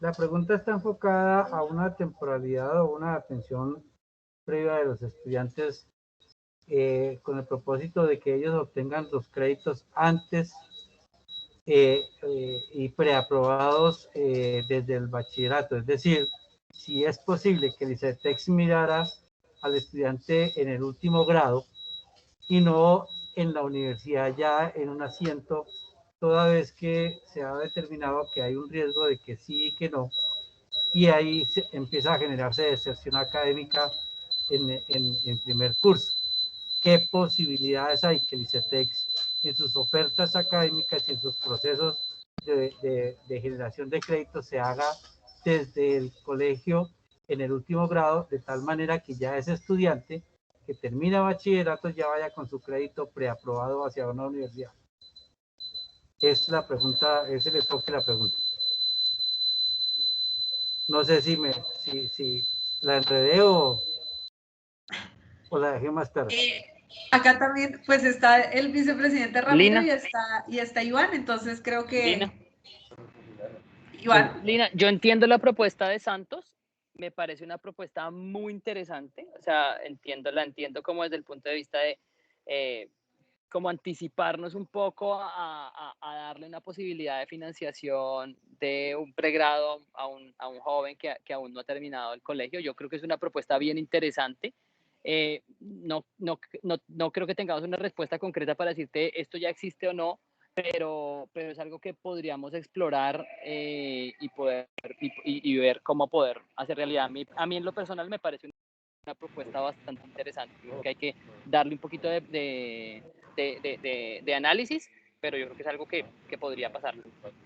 La pregunta está enfocada a una temporalidad o una atención previa de los estudiantes con el propósito de que ellos obtengan los créditos antes y preaprobados desde el bachillerato. Es decir, si es posible que el ICETEX mirara al estudiante en el último grado y no en la universidad ya en un asiento, toda vez que se ha determinado que hay un riesgo de que sí y que no, y ahí empieza a generarse deserción académica en primer curso. ¿Qué posibilidades hay que el ICETEX en sus ofertas académicas y en sus procesos de generación de créditos se haga desde el colegio en el último grado, de tal manera que ya ese estudiante que termina bachillerato ya vaya con su crédito preaprobado hacia una universidad? Es la pregunta, es el enfoque de la pregunta. No sé si la enredé o la dejé más tarde. Acá también, pues está el vicepresidente Ramiro Lina. y está Iván, entonces creo que... Lina. Iván. Lina, yo entiendo la propuesta de Santos, me parece una propuesta muy interesante, o sea, la entiendo como desde el punto de vista de como anticiparnos un poco a darle una posibilidad de financiación de un pregrado a un joven que aún no ha terminado el colegio. Yo creo que es una propuesta bien interesante. No creo que tengamos una respuesta concreta para decirte esto ya existe o no, pero es algo que podríamos explorar y ver cómo poder hacer realidad. A mí en lo personal me parece una propuesta bastante interesante. Creo que hay que darle un poquito de análisis, pero yo creo que es algo que podría pasar.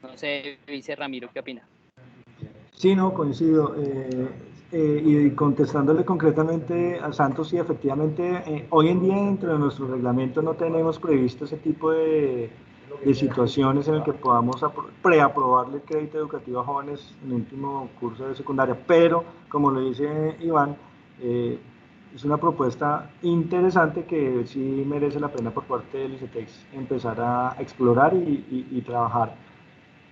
No sé, vice Ramiro, ¿qué opina? Sí, no, coincido. Y contestándole concretamente a Santos, sí, efectivamente, hoy en día dentro de nuestro reglamento no tenemos previsto ese tipo de situaciones en el que podamos preaprobarle el crédito educativo a jóvenes en último curso de secundaria, pero como le dice Iván, es una propuesta interesante que sí merece la pena por parte del ICETEX empezar a explorar y trabajar,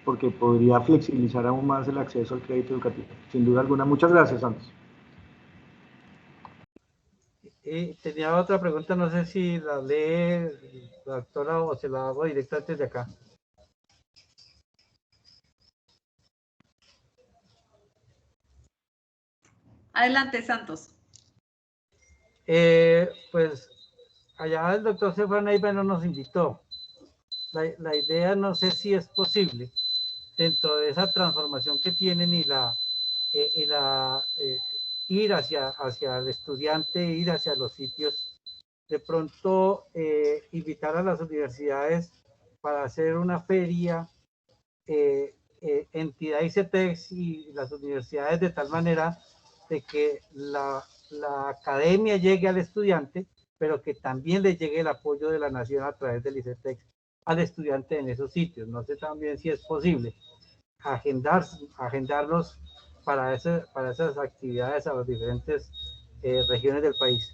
porque podría flexibilizar aún más el acceso al crédito educativo. Sin duda alguna. Muchas gracias, Santos. Tenía otra pregunta, no sé si la lee la doctora o se la hago directamente de acá. Adelante, Santos. Pues allá el doctor Sefa Neiva no nos invitó. La idea no sé si es posible dentro de esa transformación que tienen ir hacia el estudiante, ir hacia los sitios, de pronto invitar a las universidades para hacer una feria, entidad ICETEX y las universidades, de tal manera de que la academia llegue al estudiante, pero que también le llegue el apoyo de la nación a través del ICETEX al estudiante en esos sitios. No sé también si es posible agendarlos para esas actividades a las diferentes regiones del país.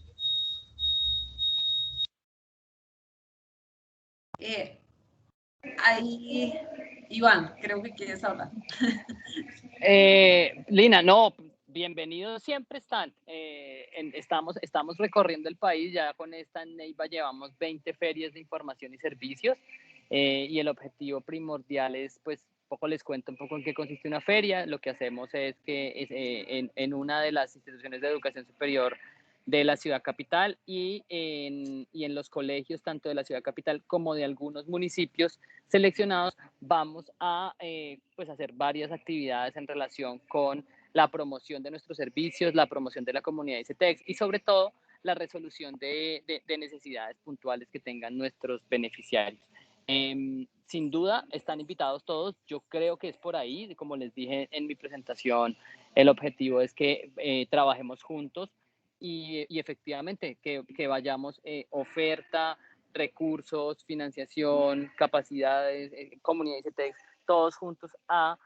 Ahí, Iván, creo que quieres hablar. Lina, no, bienvenidos siempre están. Estamos recorriendo el país, ya con esta en Neiva llevamos 20 ferias de información y servicios, y el objetivo primordial es, pues, poco les cuento un poco en qué consiste una feria. Lo que hacemos es que en una de las instituciones de educación superior de la ciudad capital y en los colegios tanto de la ciudad capital como de algunos municipios seleccionados vamos a pues hacer varias actividades en relación con la promoción de nuestros servicios, la promoción de la comunidad ICETEX y sobre todo la resolución de necesidades puntuales que tengan nuestros beneficiarios. Sin duda están invitados todos, yo creo que es por ahí, como les dije en mi presentación, el objetivo es que trabajemos juntos y efectivamente que vayamos oferta, recursos, financiación, capacidades, comunidad ICETEX, todos juntos a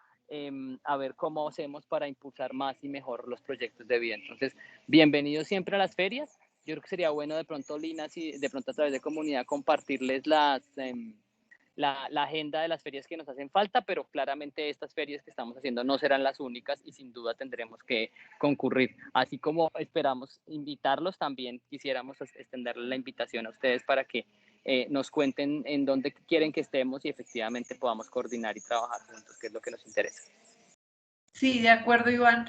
ver cómo hacemos para impulsar más y mejor los proyectos de vida. Entonces, bienvenidos siempre a las ferias. Yo creo que sería bueno de pronto, Lina, si de pronto a través de comunidad compartirles la agenda de las ferias que nos hacen falta, pero claramente estas ferias que estamos haciendo no serán las únicas y sin duda tendremos que concurrir. Así como esperamos invitarlos, también quisiéramos extenderle la invitación a ustedes para que nos cuenten en dónde quieren que estemos y efectivamente podamos coordinar y trabajar juntos, que es lo que nos interesa. Sí, de acuerdo, Iván.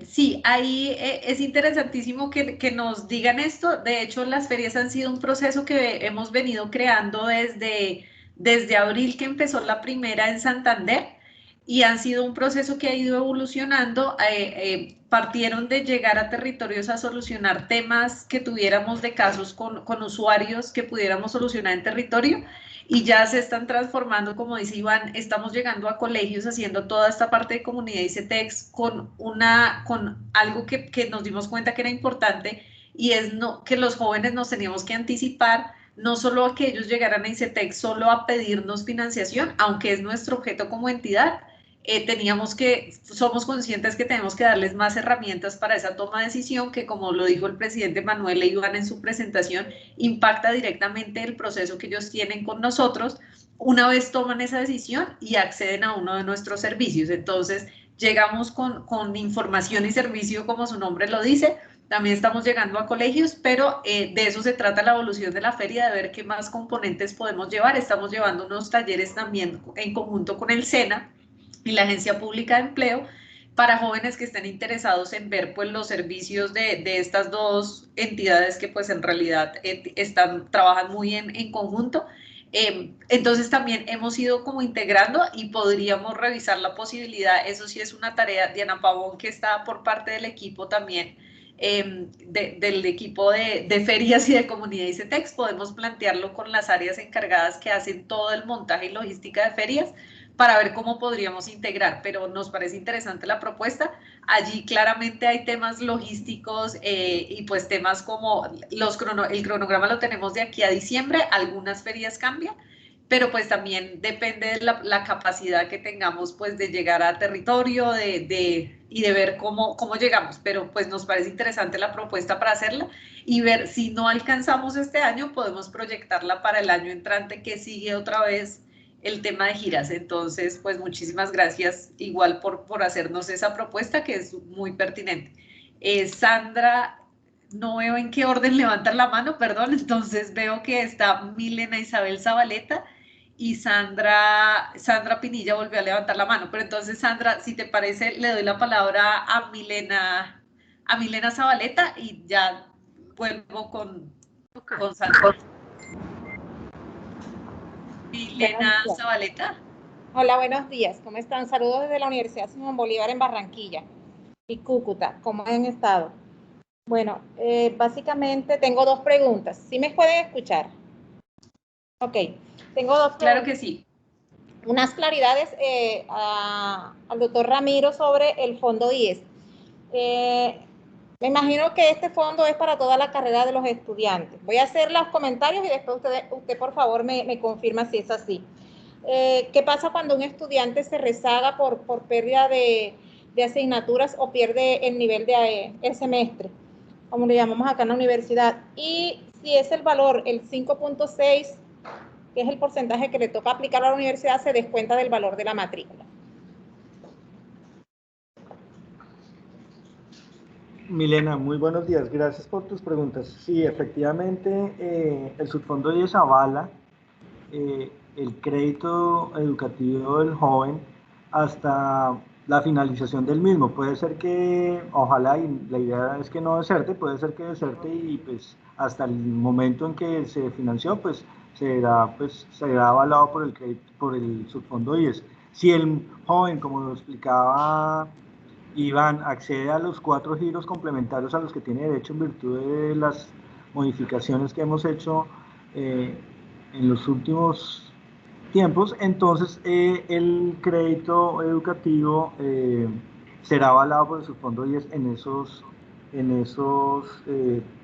Sí, ahí es interesantísimo que nos digan esto. De hecho, las ferias han sido un proceso que hemos venido creando desde abril, que empezó la primera en Santander, y han sido un proceso que ha ido evolucionando. Partieron de llegar a territorios a solucionar temas que tuviéramos de casos con usuarios que pudiéramos solucionar en territorio, y ya se están transformando, como dice Iván, estamos llegando a colegios haciendo toda esta parte de comunidad ICETEX con algo que nos dimos cuenta que era importante, y es que los jóvenes nos teníamos que anticipar, no solo a que ellos llegaran a ICETEX solo a pedirnos financiación, aunque es nuestro objeto como entidad. Somos conscientes que tenemos que darles más herramientas para esa toma de decisión que, como lo dijo el presidente Manuel e Iván en su presentación, impacta directamente el proceso que ellos tienen con nosotros una vez toman esa decisión y acceden a uno de nuestros servicios. Entonces, llegamos con información y servicio, como su nombre lo dice. También estamos llegando a colegios, pero de eso se trata la evolución de la feria, de ver qué más componentes podemos llevar. Estamos llevando unos talleres también en conjunto con el SENA y la Agencia Pública de Empleo para jóvenes que estén interesados en ver, pues, los servicios de estas dos entidades que, pues, en realidad trabajan muy en conjunto. Entonces también hemos ido como integrando y podríamos revisar la posibilidad. Eso sí es una tarea. Diana Pavón, que está por parte del equipo también, del equipo de ferias y de comunidad ICETEX, podemos plantearlo con las áreas encargadas que hacen todo el montaje y logística de ferias, para ver cómo podríamos integrar, pero nos parece interesante la propuesta. Allí claramente hay temas logísticos y pues temas como el cronograma lo tenemos de aquí a diciembre, algunas ferias cambian, pero pues también depende de la capacidad que tengamos, pues, de llegar a territorio y de ver cómo llegamos, pero pues nos parece interesante la propuesta para hacerla y ver si no alcanzamos este año, podemos proyectarla para el año entrante, que sigue otra vez el tema de giras. Entonces, pues muchísimas gracias igual por hacernos esa propuesta, que es muy pertinente. Sandra, no veo en qué orden levantar la mano, perdón, entonces veo que está Milena Isabel Zabaleta y Sandra Pinilla volvió a levantar la mano, pero entonces, Sandra, si te parece, le doy la palabra a Milena Zabaleta y ya vuelvo con Sandra. Milena Zabaleta. Hola, buenos días. ¿Cómo están? Saludos desde la Universidad Simón Bolívar en Barranquilla y Cúcuta. ¿Cómo han estado? Bueno, básicamente tengo dos preguntas. ¿Sí me pueden escuchar? Ok, tengo dos preguntas. Claro que sí. Unas claridades al doctor Ramiro sobre el fondo IES. Me imagino que este fondo es para toda la carrera de los estudiantes. Voy a hacer los comentarios y después usted por favor me confirma si es así. ¿Qué pasa cuando un estudiante se rezaga por pérdida de asignaturas o pierde el nivel de el semestre, como le llamamos acá en la universidad? Y si es el valor, el 5.6, que es el porcentaje que le toca aplicar a la universidad, se descuenta del valor de la matrícula. Milena, muy buenos días. Gracias por tus preguntas. Sí, efectivamente, el subfondo 10 avala el crédito educativo del joven hasta la finalización del mismo. Puede ser que, ojalá, y la idea es que no deserte, puede ser que deserte y pues hasta el momento en que se financió, pues será avalado por el crédito, por el subfondo 10. Si el joven, como lo explicaba Iván, accede a los 4 giros complementarios a los que tiene derecho en virtud de las modificaciones que hemos hecho en los últimos tiempos, entonces el crédito educativo será avalado por el subfondo 10 en esos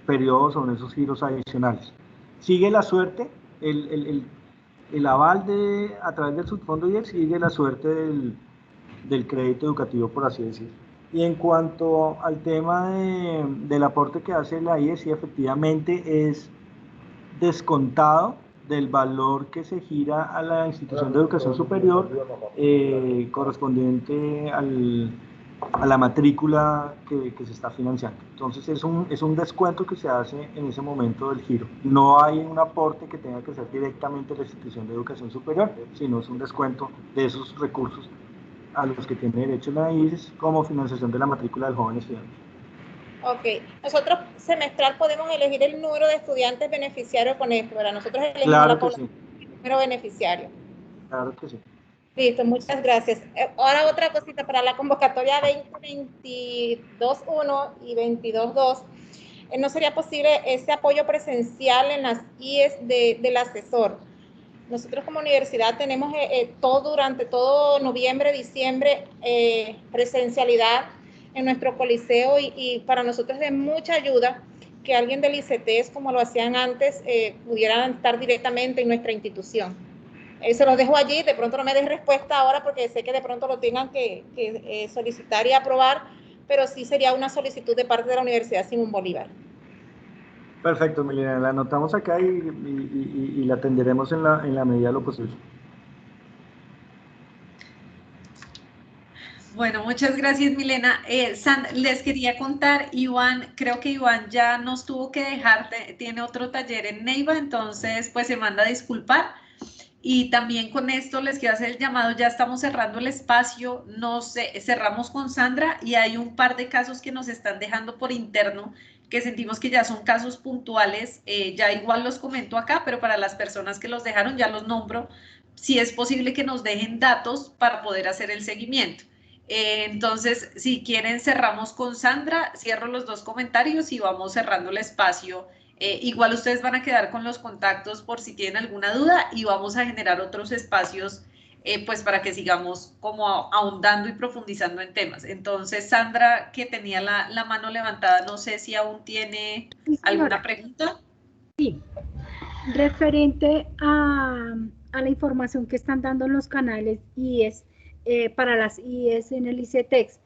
periodos o en esos giros adicionales. Sigue la suerte, el aval a través del subfondo 10 sigue la suerte del crédito educativo, por así decirlo. Y en cuanto al tema del aporte que hace la IES, sí, efectivamente es descontado del valor que se gira a la institución de educación superior correspondiente a la matrícula que se está financiando. Entonces es un descuento que se hace en ese momento del giro. No hay un aporte que tenga que ser directamente a la institución de educación superior, sino es un descuento de esos recursos a los que tiene derecho la IES como financiación de la matrícula del joven estudiante. Ok, nosotros semestral podemos elegir el número de estudiantes beneficiarios con esto, ¿verdad? Nosotros elegimos claro la población, sí. El número beneficiario. Claro que sí. Listo, muchas gracias. Ahora otra cosita para la convocatoria 2022-1 y 22-2. ¿No sería posible ese apoyo presencial en las IES del asesor? Nosotros como universidad tenemos durante todo noviembre, diciembre, presencialidad en nuestro coliseo y para nosotros es de mucha ayuda que alguien del ICETEX, como lo hacían antes, pudieran estar directamente en nuestra institución. Se los dejo allí, de pronto no me des respuesta ahora porque sé que de pronto lo tengan que solicitar y aprobar, pero sí sería una solicitud de parte de la Universidad Simón Bolívar. Perfecto, Milena, la anotamos acá y la atenderemos en la medida de lo posible. Bueno, muchas gracias, Milena. Les quería contar, Iván, creo que Iván ya nos tuvo que dejar, tiene otro taller en Neiva, entonces pues se manda a disculpar. Y también con esto les quiero hacer el llamado, ya estamos cerrando el espacio, cerramos con Sandra y hay un par de casos que nos están dejando por interno, que sentimos que ya son casos puntuales, ya igual los comento acá, pero para las personas que los dejaron ya los nombro, si es posible que nos dejen datos para poder hacer el seguimiento. Entonces, si quieren, cerramos con Sandra, cierro los 2 comentarios y vamos cerrando el espacio. Igual ustedes van a quedar con los contactos por si tienen alguna duda y vamos a generar otros espacios pues para que sigamos como ahondando y profundizando en temas. Entonces, Sandra, que tenía la mano levantada, no sé si aún tiene alguna pregunta. Sí, referente a la información que están dando en los canales IES, para las IES en el ICETEX,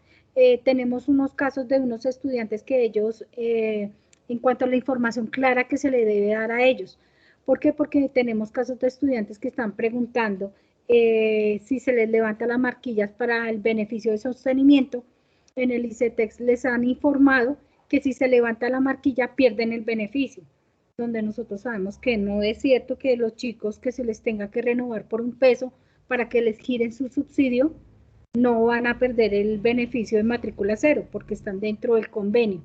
tenemos unos casos de unos estudiantes que ellos, en cuanto a la información clara que se le debe dar a ellos. ¿Por qué? Porque tenemos casos de estudiantes que están preguntando si se les levanta las marquillas para el beneficio de sostenimiento. En el ICETEX les han informado que si se levanta la marquilla pierden el beneficio, donde nosotros sabemos que no es cierto que los chicos que se les tenga que renovar por un peso para que les giren su subsidio, no van a perder el beneficio de matrícula cero, porque están dentro del convenio.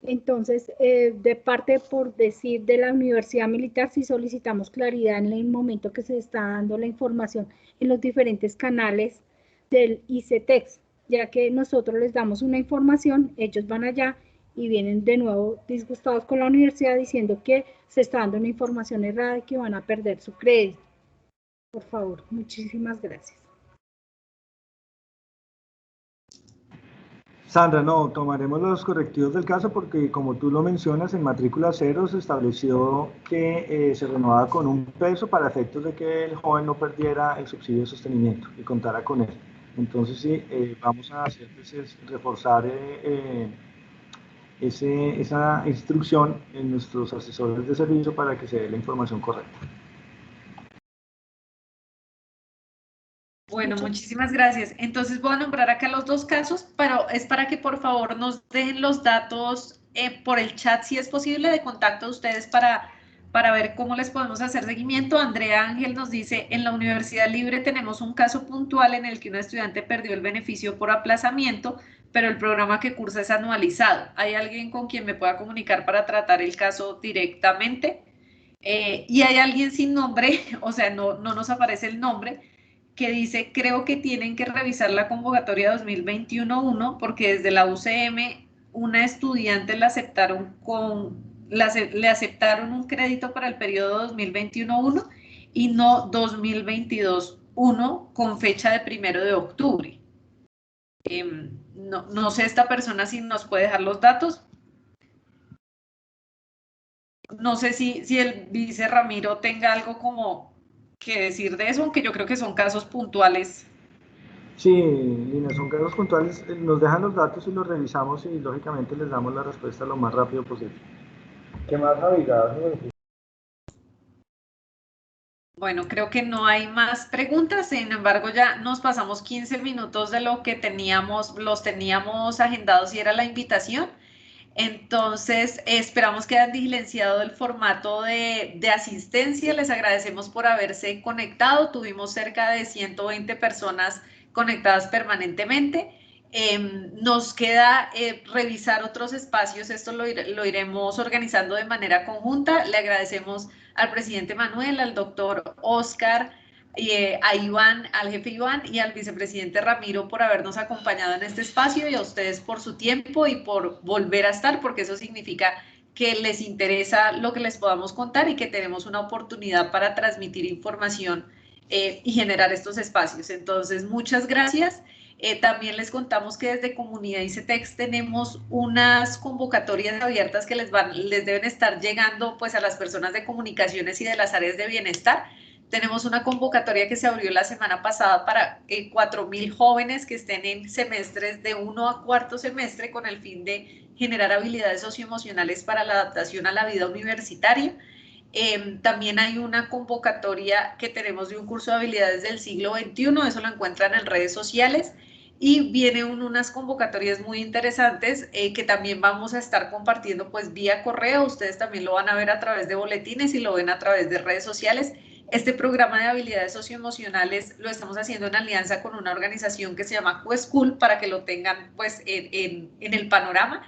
Entonces, de parte, por decir, de la Universidad Militar, sí solicitamos claridad en el momento que se está dando la información en los diferentes canales del ICETEX, ya que nosotros les damos una información, ellos van allá y vienen de nuevo disgustados con la universidad diciendo que se está dando una información errada y que van a perder su crédito. Por favor, muchísimas gracias. Sandra, no, tomaremos los correctivos del caso porque, como tú lo mencionas, en matrícula cero se estableció que se renovaba con un peso para efectos de que el joven no perdiera el subsidio de sostenimiento y contara con él. Entonces, sí, vamos a hacer reforzar esa instrucción en nuestros asesores de servicio para que se dé la información correcta. Bueno, Bueno, muchísimas gracias. Entonces voy a nombrar acá los dos casos, pero es para que por favor nos dejen los datos por el chat, si es posible, de contacto de ustedes para ver cómo les podemos hacer seguimiento. Andrea Ángel nos dice, en la Universidad Libre tenemos un caso puntual en el que un estudiante perdió el beneficio por aplazamiento, pero el programa que cursa es anualizado. ¿Hay alguien con quien me pueda comunicar para tratar el caso directamente? Y hay alguien sin nombre, o sea, no nos aparece el nombre, que dice, creo que tienen que revisar la convocatoria 2021-1 porque desde la UCM una estudiante le aceptaron un crédito para el periodo 2021-1 y no 2022-1 con fecha de 1 de octubre. No sé esta persona si nos puede dejar los datos. No sé si el vice Ramiro tenga algo como que decir de eso, aunque yo creo que son casos puntuales. Sí, Lina, son casos puntuales. Nos dejan los datos y los revisamos y lógicamente les damos la respuesta lo más rápido posible. ¿Qué más, Navidad? Bueno, creo que no hay más preguntas, sin embargo ya nos pasamos 15 minutos de lo que los teníamos agendados y era la invitación. Entonces, esperamos que hayan diligenciado el formato de asistencia. Les agradecemos por haberse conectado. Tuvimos cerca de 120 personas conectadas permanentemente. Nos queda revisar otros espacios. Esto lo iremos organizando de manera conjunta. Le agradecemos al presidente Manuel, al doctor Oscar, a Iván, al jefe Iván y al vicepresidente Ramiro por habernos acompañado en este espacio y a ustedes por su tiempo y por volver a estar, porque eso significa que les interesa lo que les podamos contar y que tenemos una oportunidad para transmitir información y generar estos espacios. Entonces, muchas gracias. También les contamos que desde Comunidad ICETEX tenemos unas convocatorias abiertas que les deben estar llegando pues a las personas de comunicaciones y de las áreas de bienestar. Tenemos una convocatoria que se abrió la semana pasada para 4.000 jóvenes que estén en semestres de 1 a 4 semestre con el fin de generar habilidades socioemocionales para la adaptación a la vida universitaria. También hay una convocatoria que tenemos de un curso de habilidades del siglo XXI, eso lo encuentran en redes sociales. Y vienen unas convocatorias muy interesantes que también vamos a estar compartiendo pues vía correo. Ustedes también lo van a ver a través de boletines y lo ven a través de redes sociales. Este programa de habilidades socioemocionales lo estamos haciendo en alianza con una organización que se llama QSchool para que lo tengan pues en el panorama.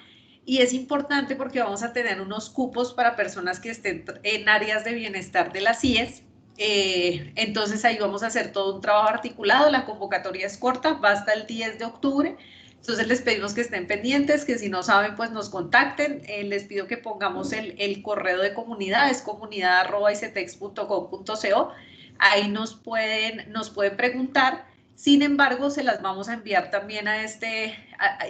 Y es importante porque vamos a tener unos cupos para personas que estén en áreas de bienestar de las IES. Entonces ahí vamos a hacer todo un trabajo articulado. La convocatoria es corta, va hasta el 10 de octubre. Entonces les pedimos que estén pendientes, que si no saben, pues nos contacten. Les pido que pongamos el correo de comunidad, es comunidad@icetex.gov.co. Ahí nos pueden preguntar. Sin embargo, se las vamos a enviar también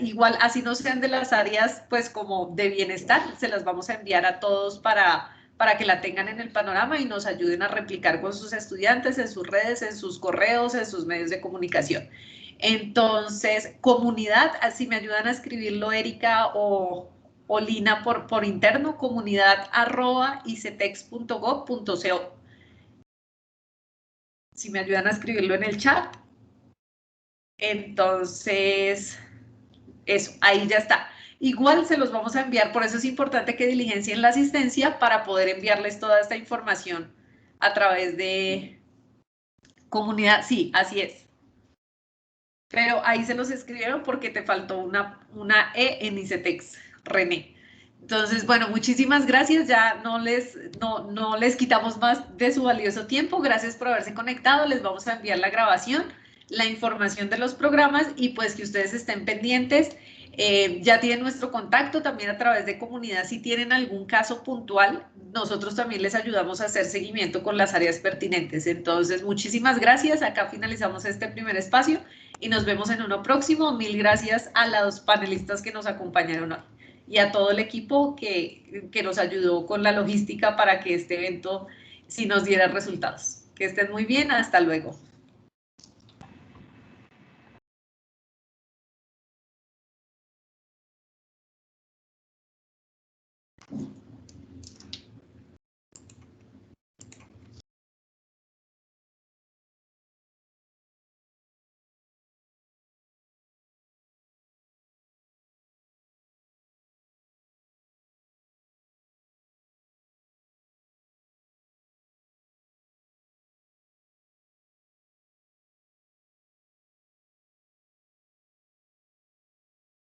igual así no sean de las áreas pues como de bienestar, se las vamos a enviar a todos para que la tengan en el panorama y nos ayuden a replicar con sus estudiantes en sus redes, en sus correos, en sus medios de comunicación. Entonces, comunidad, si me ayudan a escribirlo Erika o Lina por interno, comunidad@icetex.gov.co. Si me ayudan a escribirlo en el chat. Entonces, eso, ahí ya está. Igual se los vamos a enviar, por eso es importante que diligencien la asistencia para poder enviarles toda esta información a través de comunidad. Sí, así es. Pero ahí se los escribieron porque te faltó una E en ICETEX, René. Entonces, bueno, muchísimas gracias. Ya no les quitamos más de su valioso tiempo. Gracias por haberse conectado. Les vamos a enviar la grabación, la información de los programas y pues que ustedes estén pendientes. Ya tienen nuestro contacto también a través de comunidad. Si tienen algún caso puntual, nosotros también les ayudamos a hacer seguimiento con las áreas pertinentes. Entonces, muchísimas gracias. Acá finalizamos este primer espacio y nos vemos en uno próximo. Mil gracias a los panelistas que nos acompañaron hoy y a todo el equipo que nos ayudó con la logística para que este evento sí nos diera resultados. Que estén muy bien. Hasta luego.